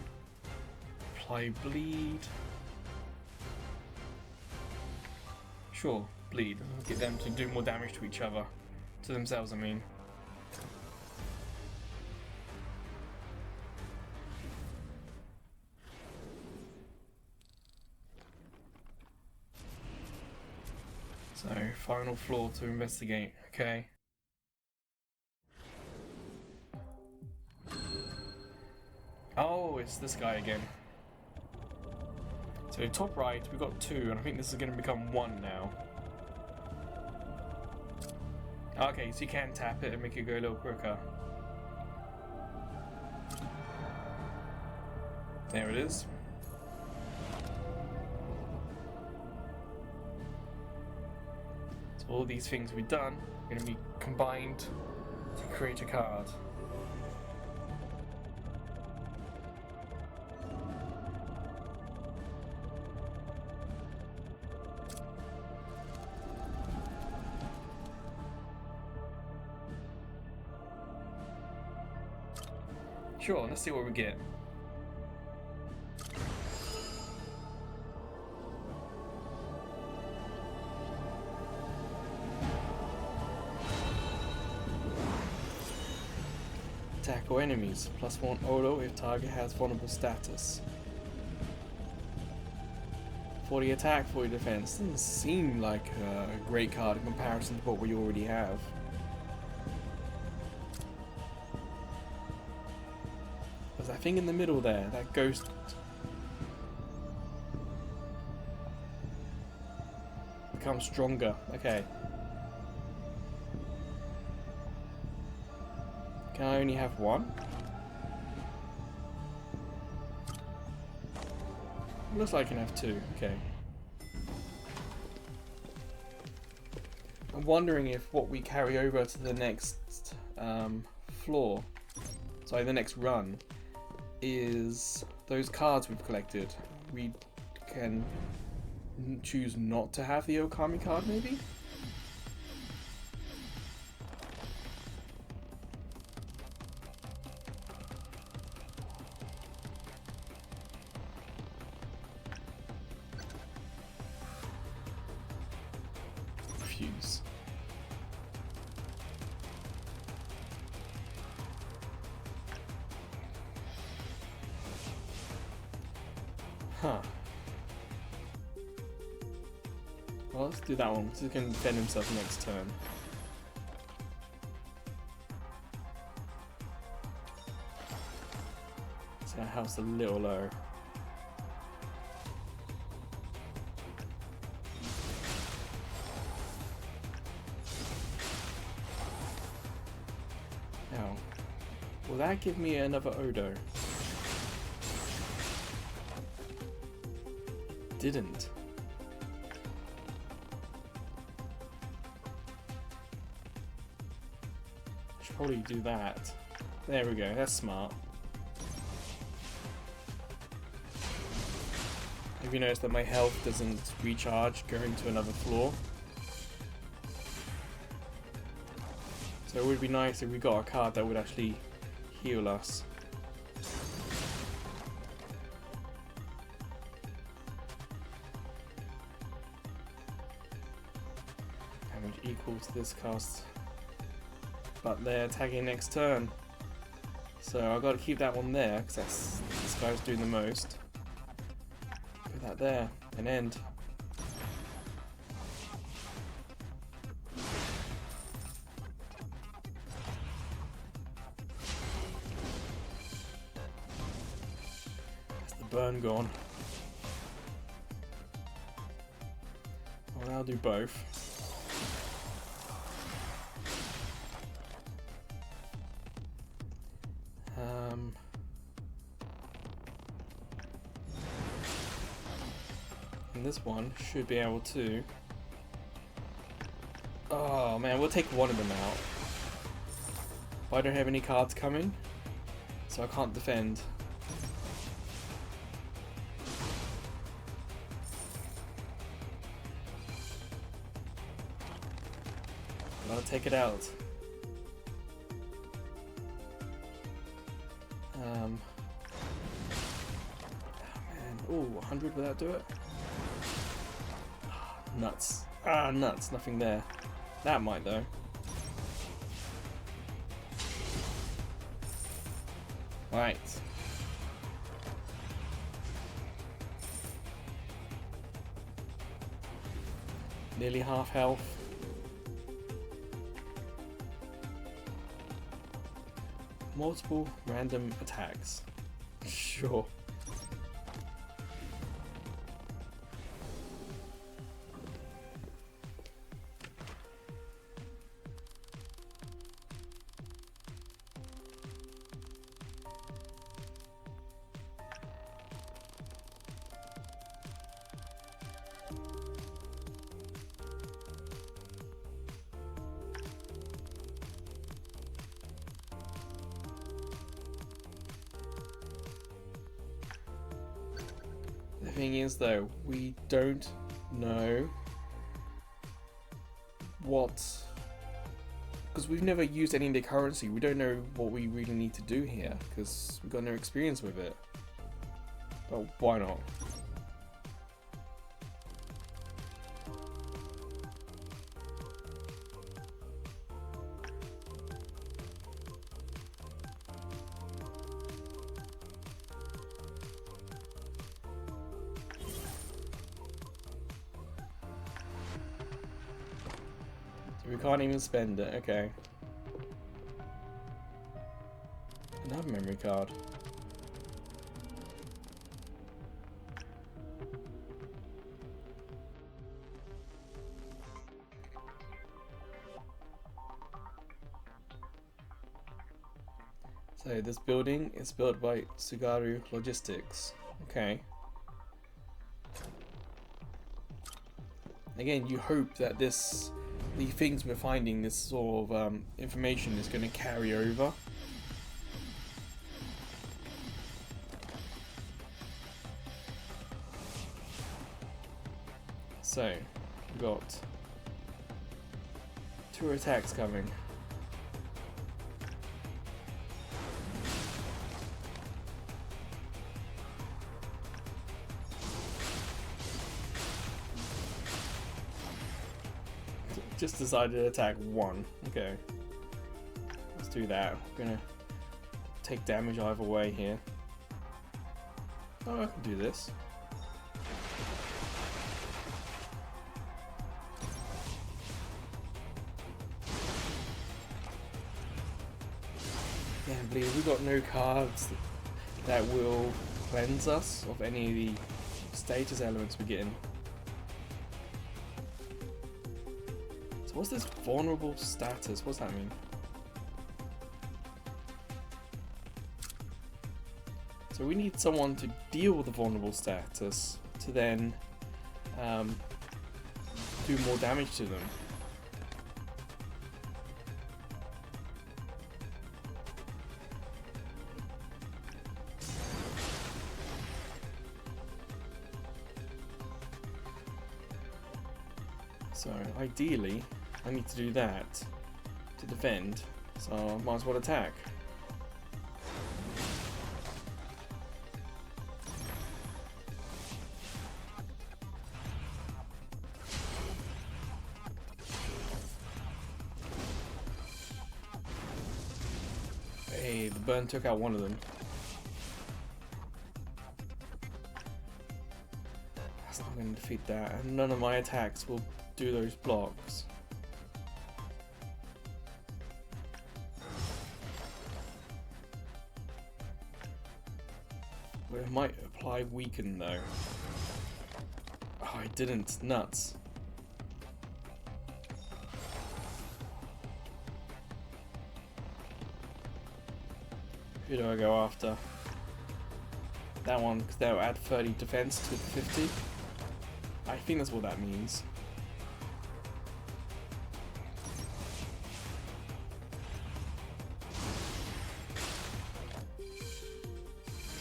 apply bleed. Sure, bleed. Get them to do more damage to each other, to themselves, I mean. So, final floor to investigate, okay. Oh, it's this guy again. So top right, we've got 2, and I think this is going to become 1 now. Okay, so you can tap it and make it go a little quicker. There it is. So all these things we've done are going to be combined to create a card. Sure, let's see what we get. Tackle enemies. +1 auto if target has vulnerable status. 40 attack, 40 defense. Doesn't seem like a great card in comparison to what we already have. I think in the middle there, that ghost becomes stronger. Okay. Can I only have one? Looks like I can have two. Okay. I'm wondering if what we carry over to the next floor, sorry, the next run, is those cards we've collected. We can choose not to have the Okami card, maybe? Fuse. Huh. Well, let's do that one, because he can defend himself next turn. So our house a little low. Now, will that give me another Odo? Didn't. Should probably do that. There we go, that's smart. Have you noticed that my health doesn't recharge going to another floor? So it would be nice if we got a card that would actually heal us. Damage equal to this cast. But they're attacking next turn. So I've got to keep that one there, because this guy's doing the most. Put that there, and end. That's the burn gone. Well, I'll do both. And this one should be able to... Oh man, we'll take one of them out. But I don't have any cards coming, so I can't defend. Gotta take it out. Oh man, ooh, 100, will that do it? Nuts. Ah, nuts, nothing there. That might though. Right. Nearly half health. Multiple random attacks. Sure. The thing is though, we don't know what, because we've never used any of the currency, we don't know what we really need to do here, because we've got no experience with it. But why not? We can't even spend it, okay. Another memory card. So this building is built by Tsugaru Logistics. Okay. Again, you hope that the things we're finding, this sort of information is going to carry over. So, we've got 2 attacks coming. Just decided to attack 1. Okay. Let's do that. We're gonna take damage either way here. Oh, I can do this. Yeah, I believe we've got no cards that will cleanse us of any of the status elements we're getting. So what's this vulnerable status? What's that mean? So we need someone to deal with the vulnerable status to then do more damage to them. So ideally, I need to do that to defend, so I might as well attack. Hey, the burn took out one of them. That's not going to defeat that, and none of my attacks will do those blocks. But it might apply weaken though. Oh, I didn't. Nuts. Who do I go after? That one, because they'll add 30 defense to the 50. I think that's what that means.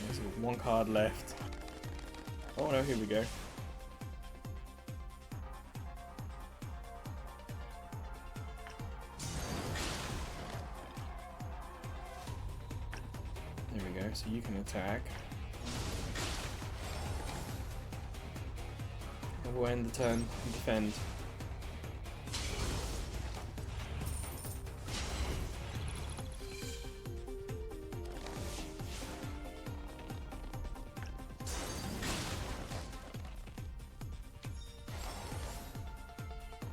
There's one card left. Oh no, here we go. There we go, so you can attack. And we'll end the turn and defend.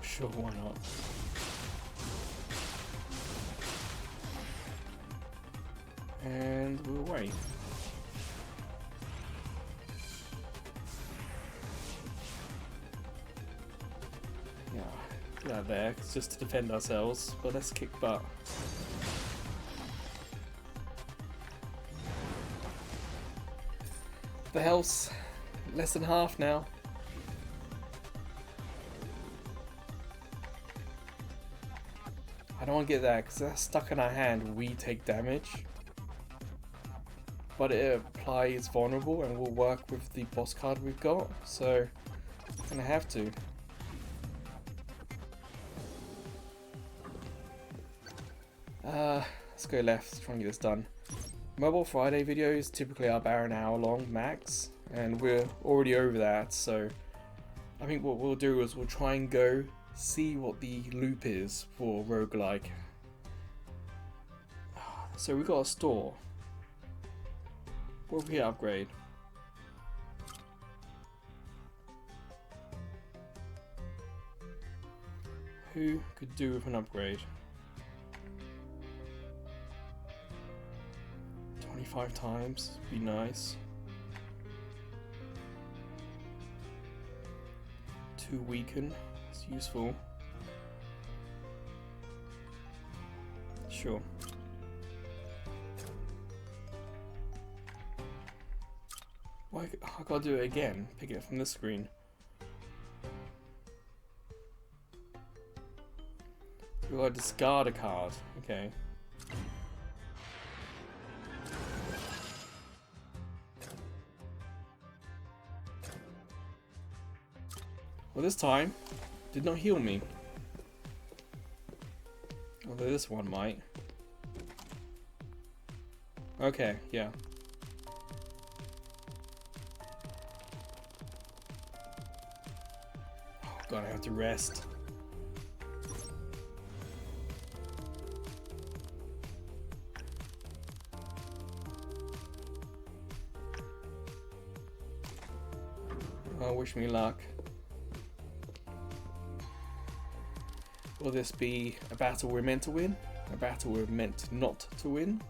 Sure, why not? And we'll wait. Yeah, get out there, it's just to defend ourselves, but let's kick butt. The health's less than half now. I don't want to get that because that's stuck in our hand. We take damage, but it applies vulnerable and will work with the boss card we've got. So I'm gonna have to. Let's go left. Try and get this done. Mobile Friday videos typically are about an hour long max, and we're already over that. So I think what we'll do is we'll try and go see what the loop is for Roguelike. So we got a store. What if we upgrade? Who could do with an upgrade? 25 times, be nice. 2 weaken, it's useful. Sure. Why? I gotta do it again. Pick it from this screen. We gotta discard a card. Okay. Well, this time, did not heal me. Although this one might. Okay, yeah. Oh god, I have to rest. Oh, wish me luck. Will this be a battle we're meant to win? A battle we're meant not to win?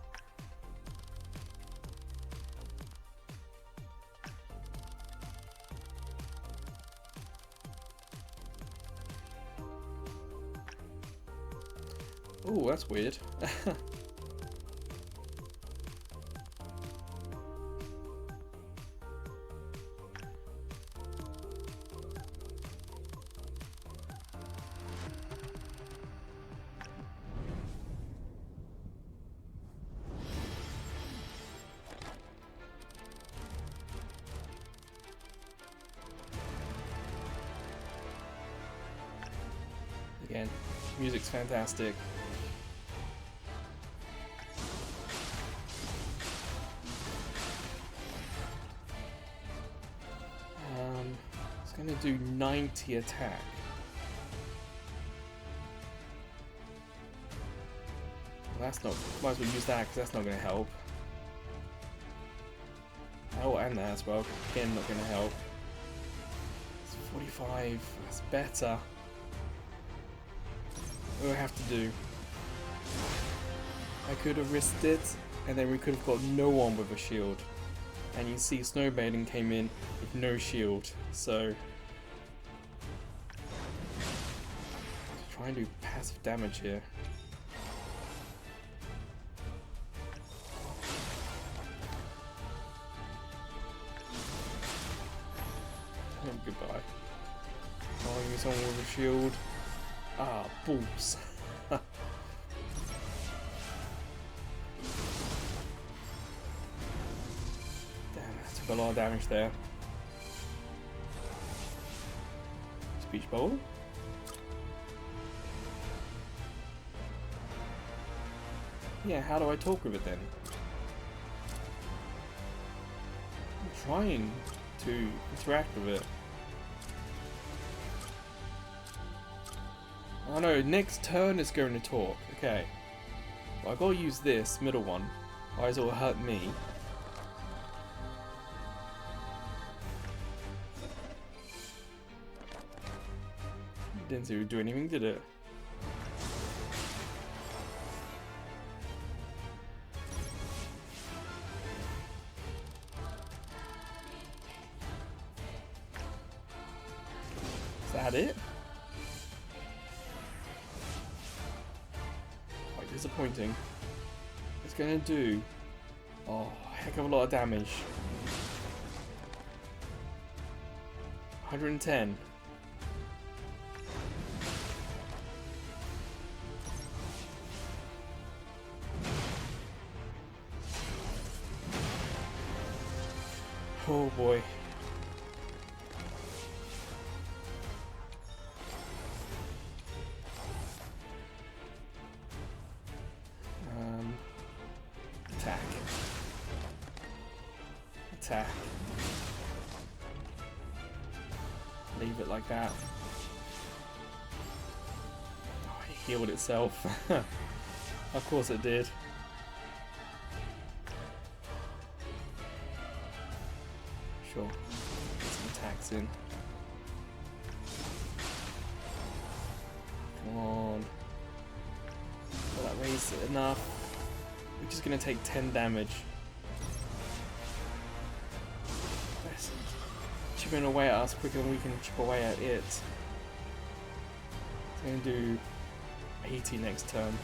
Oh, that's weird. Again, music's fantastic. It's gonna do 90 attack. Well, that's not. Might as well use that because that's not gonna help. Oh, and that as well. Again, not gonna help. It's 45. That's better. What do I have to do? I could have risked it, and then we could have got no one with a shield. And you see Snowmaiden came in with no shield, so try and do passive damage here. Oh, goodbye. Oh, give me someone with a shield. Ah, balls. A lot of damage there. Speech bowl. Yeah, how do I talk with it then? I'm trying to interact with it. Oh no, next turn it's going to talk. Okay. Well, I gotta use this middle one, otherwise it will hurt me. Didn't see it do anything, did it? Is that it? Quite disappointing. It's gonna do a heck of a lot of damage. 110. Oh boy. Attack. Attack. Leave it like that. Oh, it healed itself. Of course it did. Sure. Get some attacks in. Come on. Will that raise it enough? We're just gonna take 10 damage. It's chipping away at us quicker than we can chip away at it. It's gonna do 80 next turn.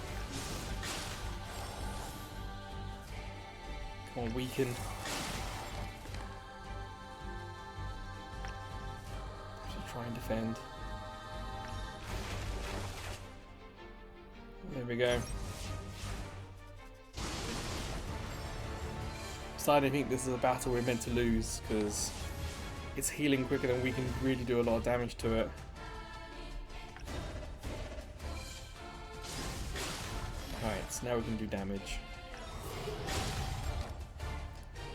Come on, weaken. try and defend. There we go. Starting to think this is a battle we're meant to lose because it's healing quicker than we can really do a lot of damage to it. Alright, so now we can do damage.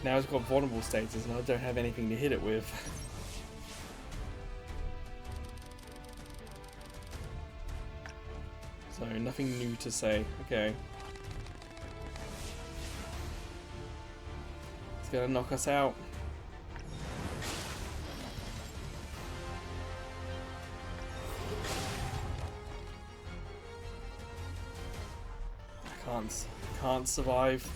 Now it's got vulnerable status and I don't have anything to hit it with. So nothing new to say. Okay. It's gonna knock us out. I can't survive.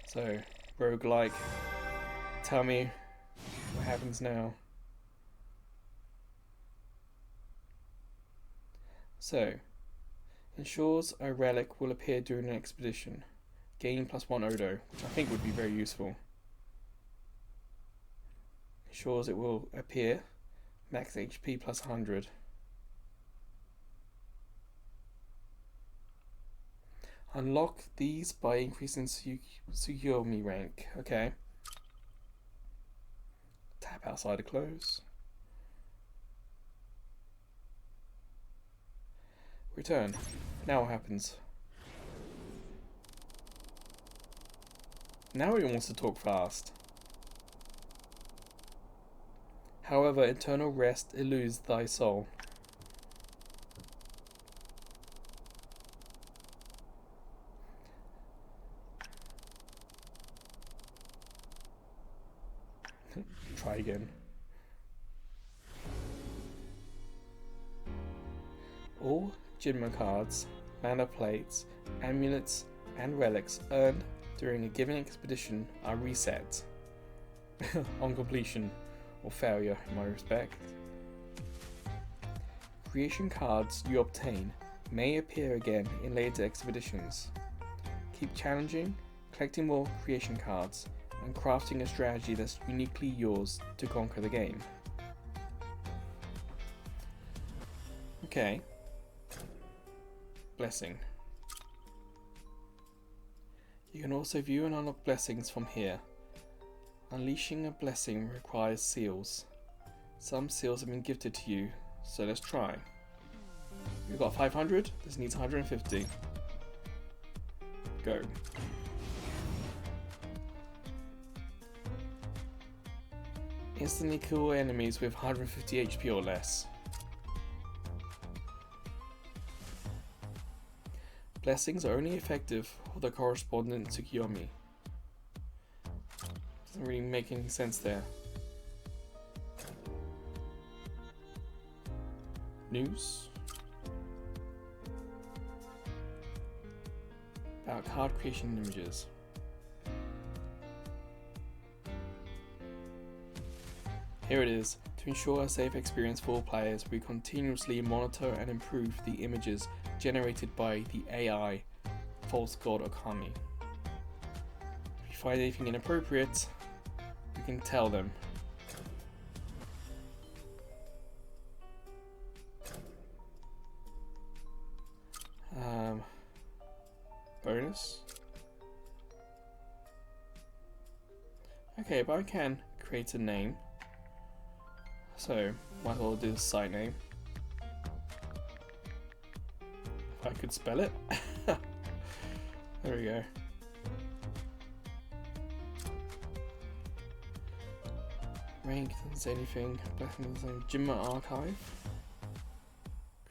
So, roguelike, tell me what happens now. So, ensures a relic will appear during an expedition. Gain +1 Odo, which I think would be very useful. Ensures it will appear. Max HP +100. Unlock these by increasing Tsukuyomi rank. Okay. Tap outside to close. Return. Now what happens? Now he wants to talk fast. However, eternal rest eludes thy soul. Try again. All Jinma cards, mana plates, amulets, and relics earned during a given expedition are reset on completion or failure, in my respect. Creation cards you obtain may appear again in later expeditions. Keep challenging, collecting more creation cards, and crafting a strategy that's uniquely yours to conquer the game. Okay. Blessing. You can also view and unlock blessings from here. Unleashing a blessing requires seals. Some seals have been gifted to you, so let's try. We've got 500, this needs 150. Go. Instantly kill enemies with 150 HP or less. Blessings are only effective for the correspondent Tsukuyomi. Doesn't really make any sense there. News about card creation images. Here it is. To ensure a safe experience for all players, we continuously monitor and improve the images generated by the AI False God Okami. If you find anything inappropriate, you can tell them. Bonus. Okay, but I can create a name. So, might as well do the site name. If I could spell it. There we go. Rank doesn't say anything. Blessing doesn't say. Jinma archive.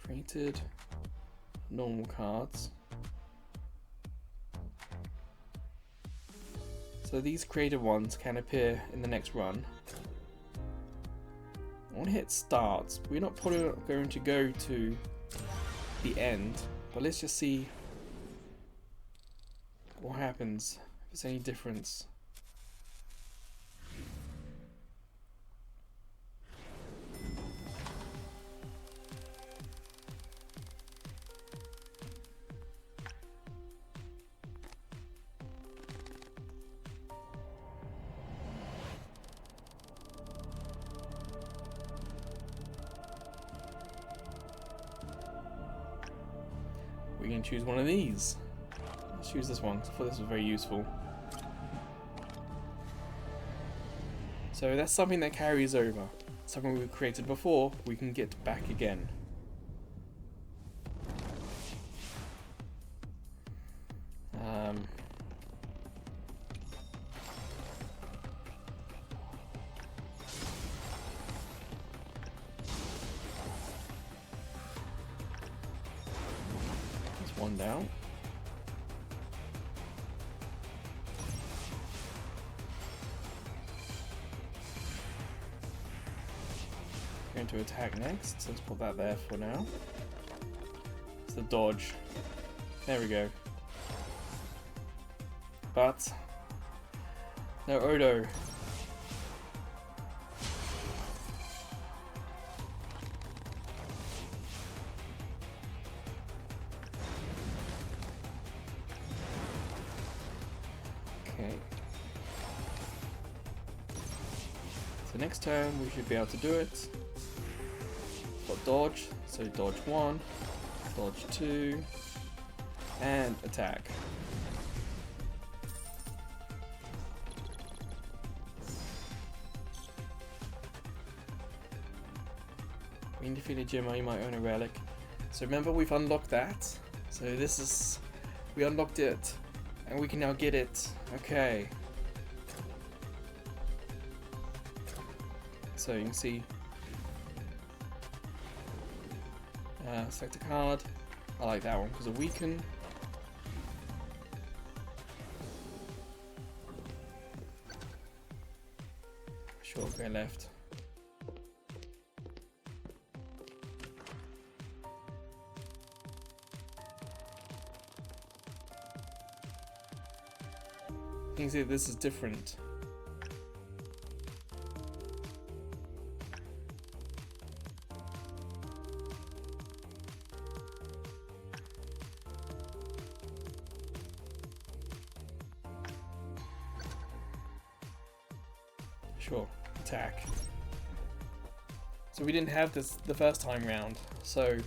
Created. Normal cards. So these created ones can appear in the next run. I want to hit start. We're not probably going to go to the end, but let's just see what happens, if there's any difference. we can choose one of these. Let's choose this one, 'cause I thought this was very useful. So that's something that carries over. Something we've created before, we can get back again. There's one down. Going to attack next, so let's put that there for now. It's the dodge. There we go. But no Odo. Okay. So next turn we should be able to do it. Got dodge, so dodge 1, dodge 2, and attack. When you defeat a gym, you might own a relic. So remember, we've unlocked that. So this is, we unlocked it, and we can now get it. Okay. So you can see. Select a card. I like that one because of weaken. Sure, go left. You can see this is different. Sure, attack. So we didn't have this the first time round, so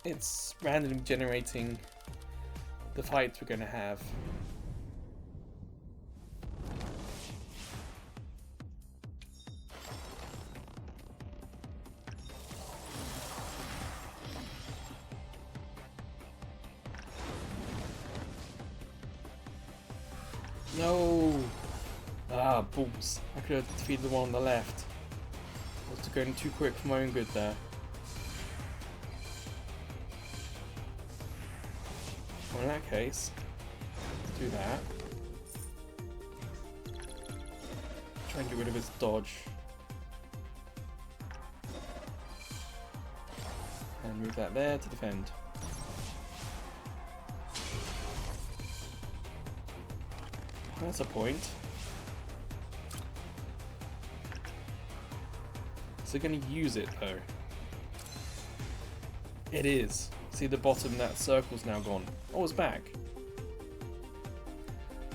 it's randomly generating the fights we're going to have. No! Ah, balls. I could have defeated the one on the left. I was going too quick for my own good there. Well, in that case, let's do that. Try and get rid of its dodge. And move that there to defend. That's a point. Is it going to use it though? It is. See the bottom, that circle's now gone. Oh, it's back.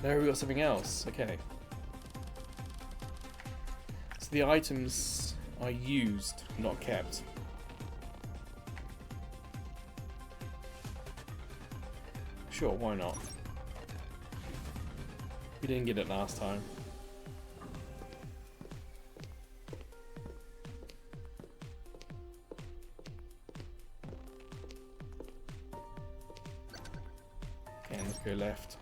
There we got something else. Okay. So the items are used, not kept. Sure, why not? We didn't get it last time. Okay, let's go left.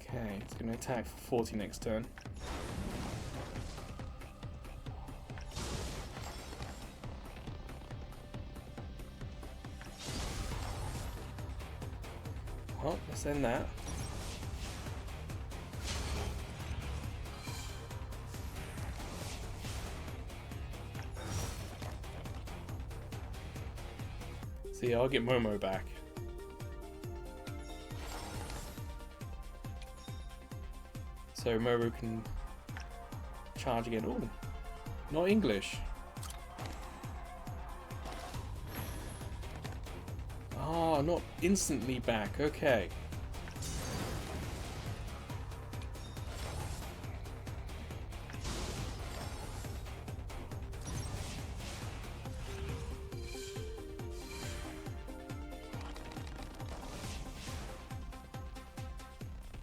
Okay, it's going to attack for 40 next turn. Well, let's end that. See, I'll get Momo back. So Momo can charge again. Ooh, not English. Oh, not instantly back. Okay.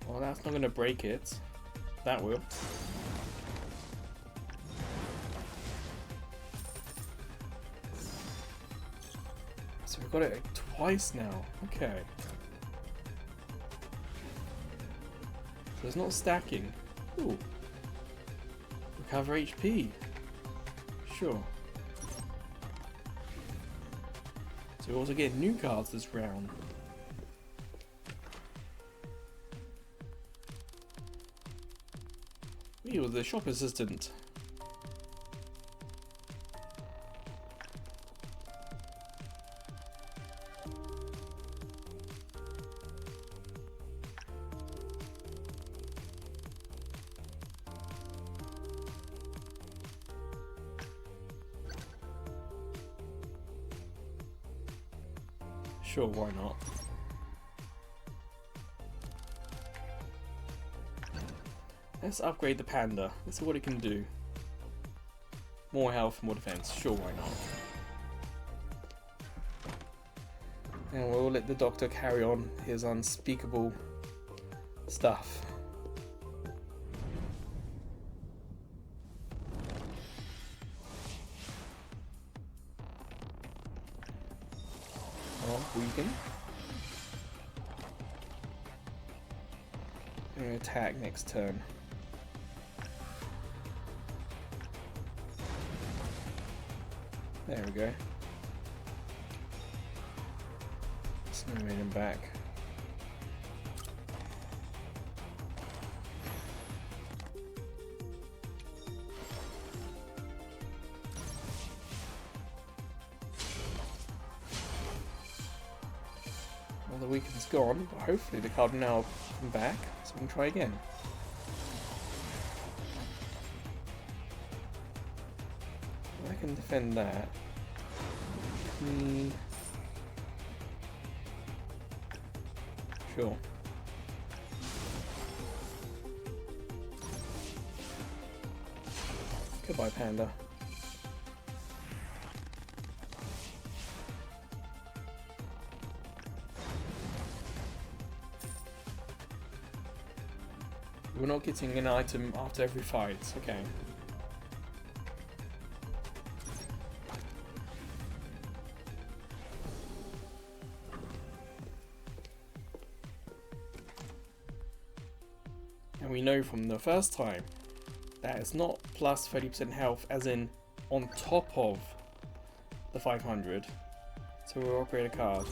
Well, that's not going to break it. That will. So we've got it twice now. Okay. So it's not stacking. Ooh. Recover HP. Sure. So we also get new cards this round. He was the shop assistant. Sure, why not? Let's upgrade the panda. Let's see what it can do. More health, more defense. Sure, why not? And we'll let the doctor carry on his unspeakable stuff. Oh, weaken. Gonna attack next turn. There we go. Let's move him back. Well, the weaken's gone, but hopefully the card will now come back, so we can try again. I can defend that. Sure. Goodbye, panda. We're not getting an item after every fight, okay. And we know from the first time that it's not plus 30% health as in on top of the 500. So we'll upgrade a card.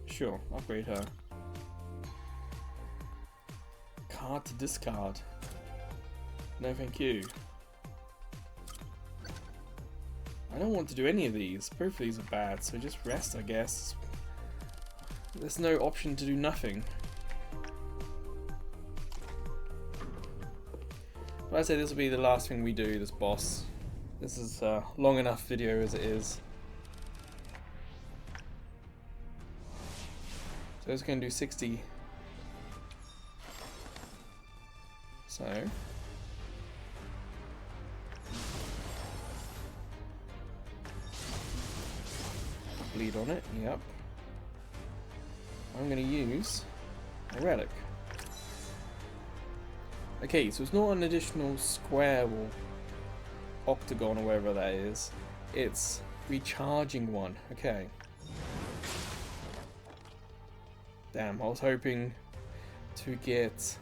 Sure, upgrade her. Card to discard. No thank you. I don't want to do any of these. Both of these are bad, so just rest, I guess. There's no option to do nothing. But I say this will be the last thing we do, this boss. This is a long enough video as it is. So it's going to do 60. So bleed on it, yep. I'm going to use a relic. Okay, so it's not an additional square or octagon or whatever that is. It's recharging one. Okay. Damn, I was hoping to get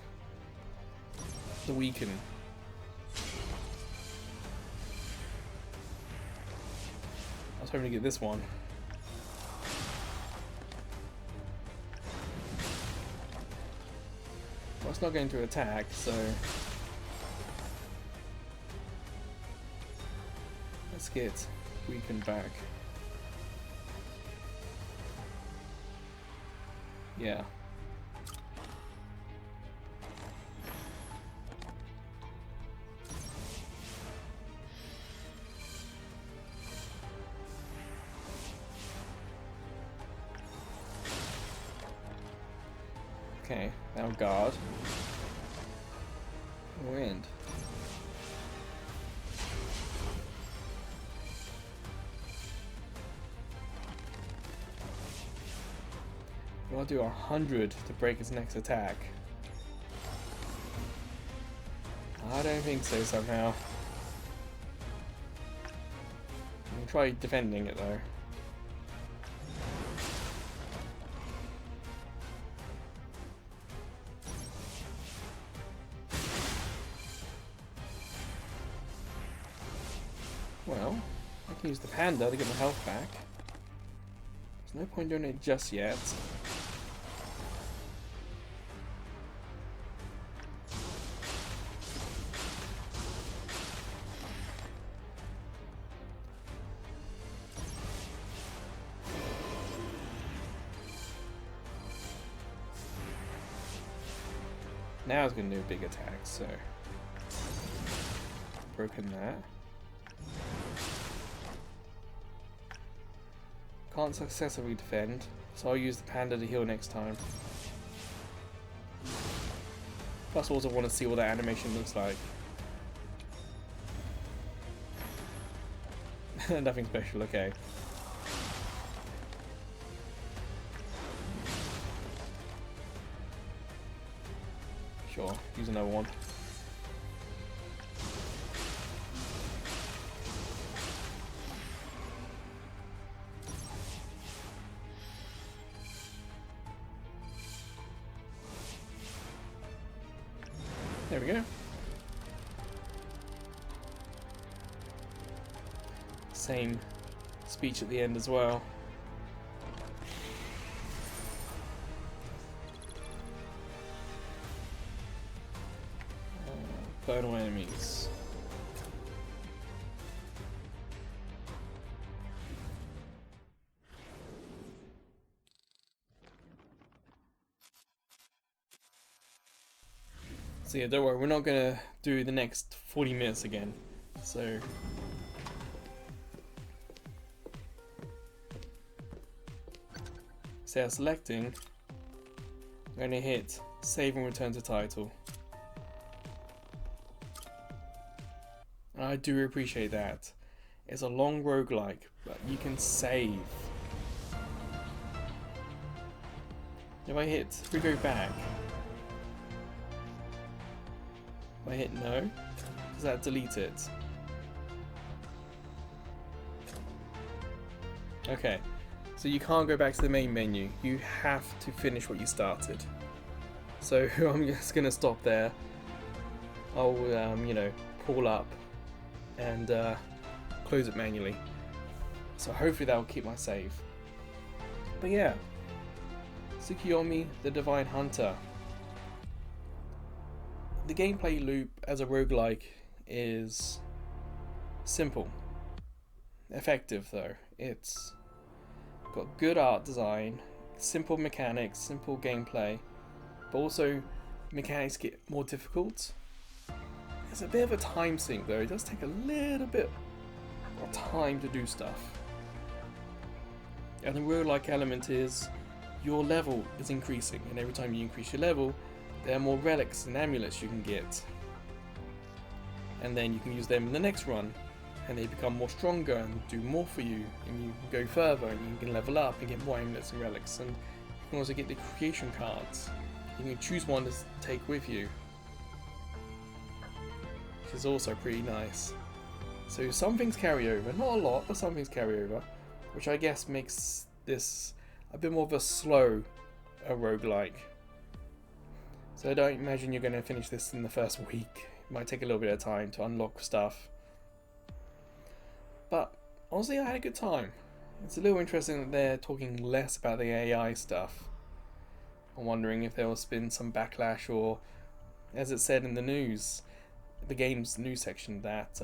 the weaken. I was hoping to get this one. Well, it's not going to attack, so let's get weakened back. Yeah. Okay, now guard. Wind. I'll do 100 to break his next attack. I don't think so somehow. I'll try defending it though. Well, I can use the panda to get my health back. There's no point doing it just yet. Now it's going to do a big attack, so broken that. Can't successfully defend, so I'll use the panda to heal next time. Plus, I also want to see what that animation looks like. Nothing special, okay. Sure, use another one. There we go. Same speech at the end as well. Final enemies. So yeah, don't worry, we're not gonna do the next 40 minutes again. So selecting, I'm gonna hit save and return to title. I do appreciate that. It's a long roguelike, but you can save. If I go back. If I hit no, does that delete it? Okay, so you can't go back to the main menu. You have to finish what you started. So I'm just gonna stop there. I'll, you know, pull up and close it manually. So hopefully that will keep my save. But yeah, Tsukuyomi the Divine Hunter. The gameplay loop as a roguelike is simple, effective though. It's got good art design, simple mechanics, simple gameplay, but also mechanics get more difficult. It's a bit of a time sink though, it does take a little bit of time to do stuff. And the roguelike element is your level is increasing, and every time you increase your level, there are more relics and amulets you can get. And then you can use them in the next run, and they become more stronger and do more for you, and you can go further and you can level up and get more amulets and relics. And you can also get the creation cards. You can choose one to take with you, which is also pretty nice. So some things carry over, not a lot, but some things carry over, which I guess makes this a bit more of a slow roguelike. So I don't imagine you're going to finish this in the first week. It might take a little bit of time to unlock stuff. But honestly, I had a good time. It's a little interesting that they're talking less about the AI stuff. I'm wondering if there will been some backlash, or, as it said in the news, the game's news section, that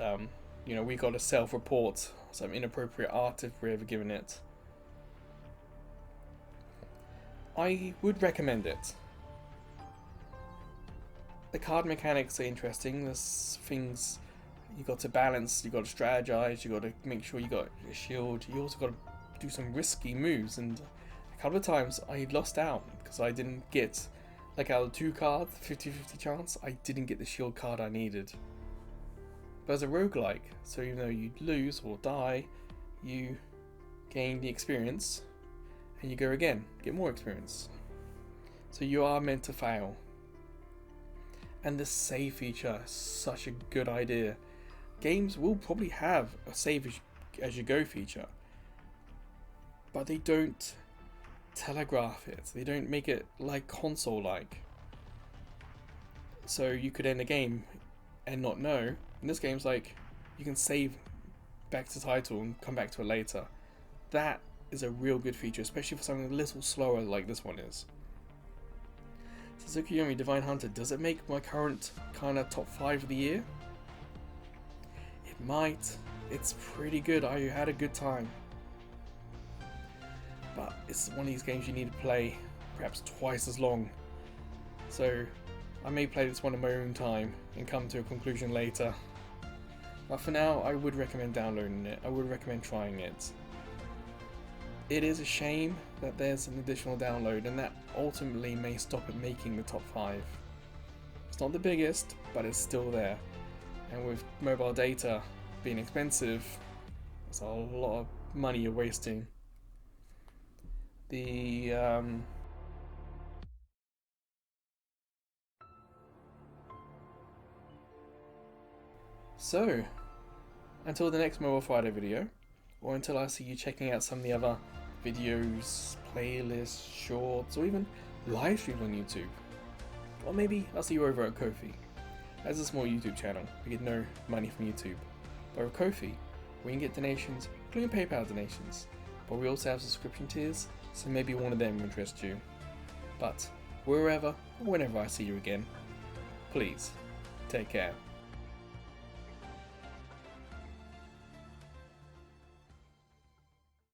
you know, we got to self-report some inappropriate art if we're ever given it. I would recommend it. The card mechanics are interesting. There's things you got to balance, you got to strategize, you got to make sure you got a shield. You also got to do some risky moves, and a couple of times I lost out because I didn't get like out of 2 cards, 50-50 chance, I didn't get the shield card I needed. But as a roguelike, so even though you lose or die, you gain the experience and you go again, get more experience. So you are meant to fail. And the save feature is such a good idea. Games will probably have a save as you go feature, but they don't telegraph it. They don't make it like console-like. So you could end a game and not know. In this game's like, you can save back to the title and come back to it later. That is a real good feature, especially for something a little slower like this one is. So Tsukuyomi Divine Hunter, does it make my current kind of top 5 of the year? It might. It's pretty good. I had a good time. But it's one of these games you need to play perhaps twice as long. So I may play this one in my own time and come to a conclusion later. But for now, I would recommend downloading it. I would recommend trying it. It is a shame that there's an additional download, and that ultimately may stop it making the top 5. It's not the biggest, but it's still there. And with mobile data being expensive, it's a lot of money you're wasting. So, until the next Mobile Friday video, or until I see you checking out some of the other videos, playlists, shorts, or even live streams on YouTube. Or maybe I'll see you over at Ko-fi. As a small YouTube channel, we get no money from YouTube. But with Ko-fi, we can get donations, including PayPal donations. But we also have subscription tiers, so maybe one of them will interest you. But wherever or whenever I see you again, please take care.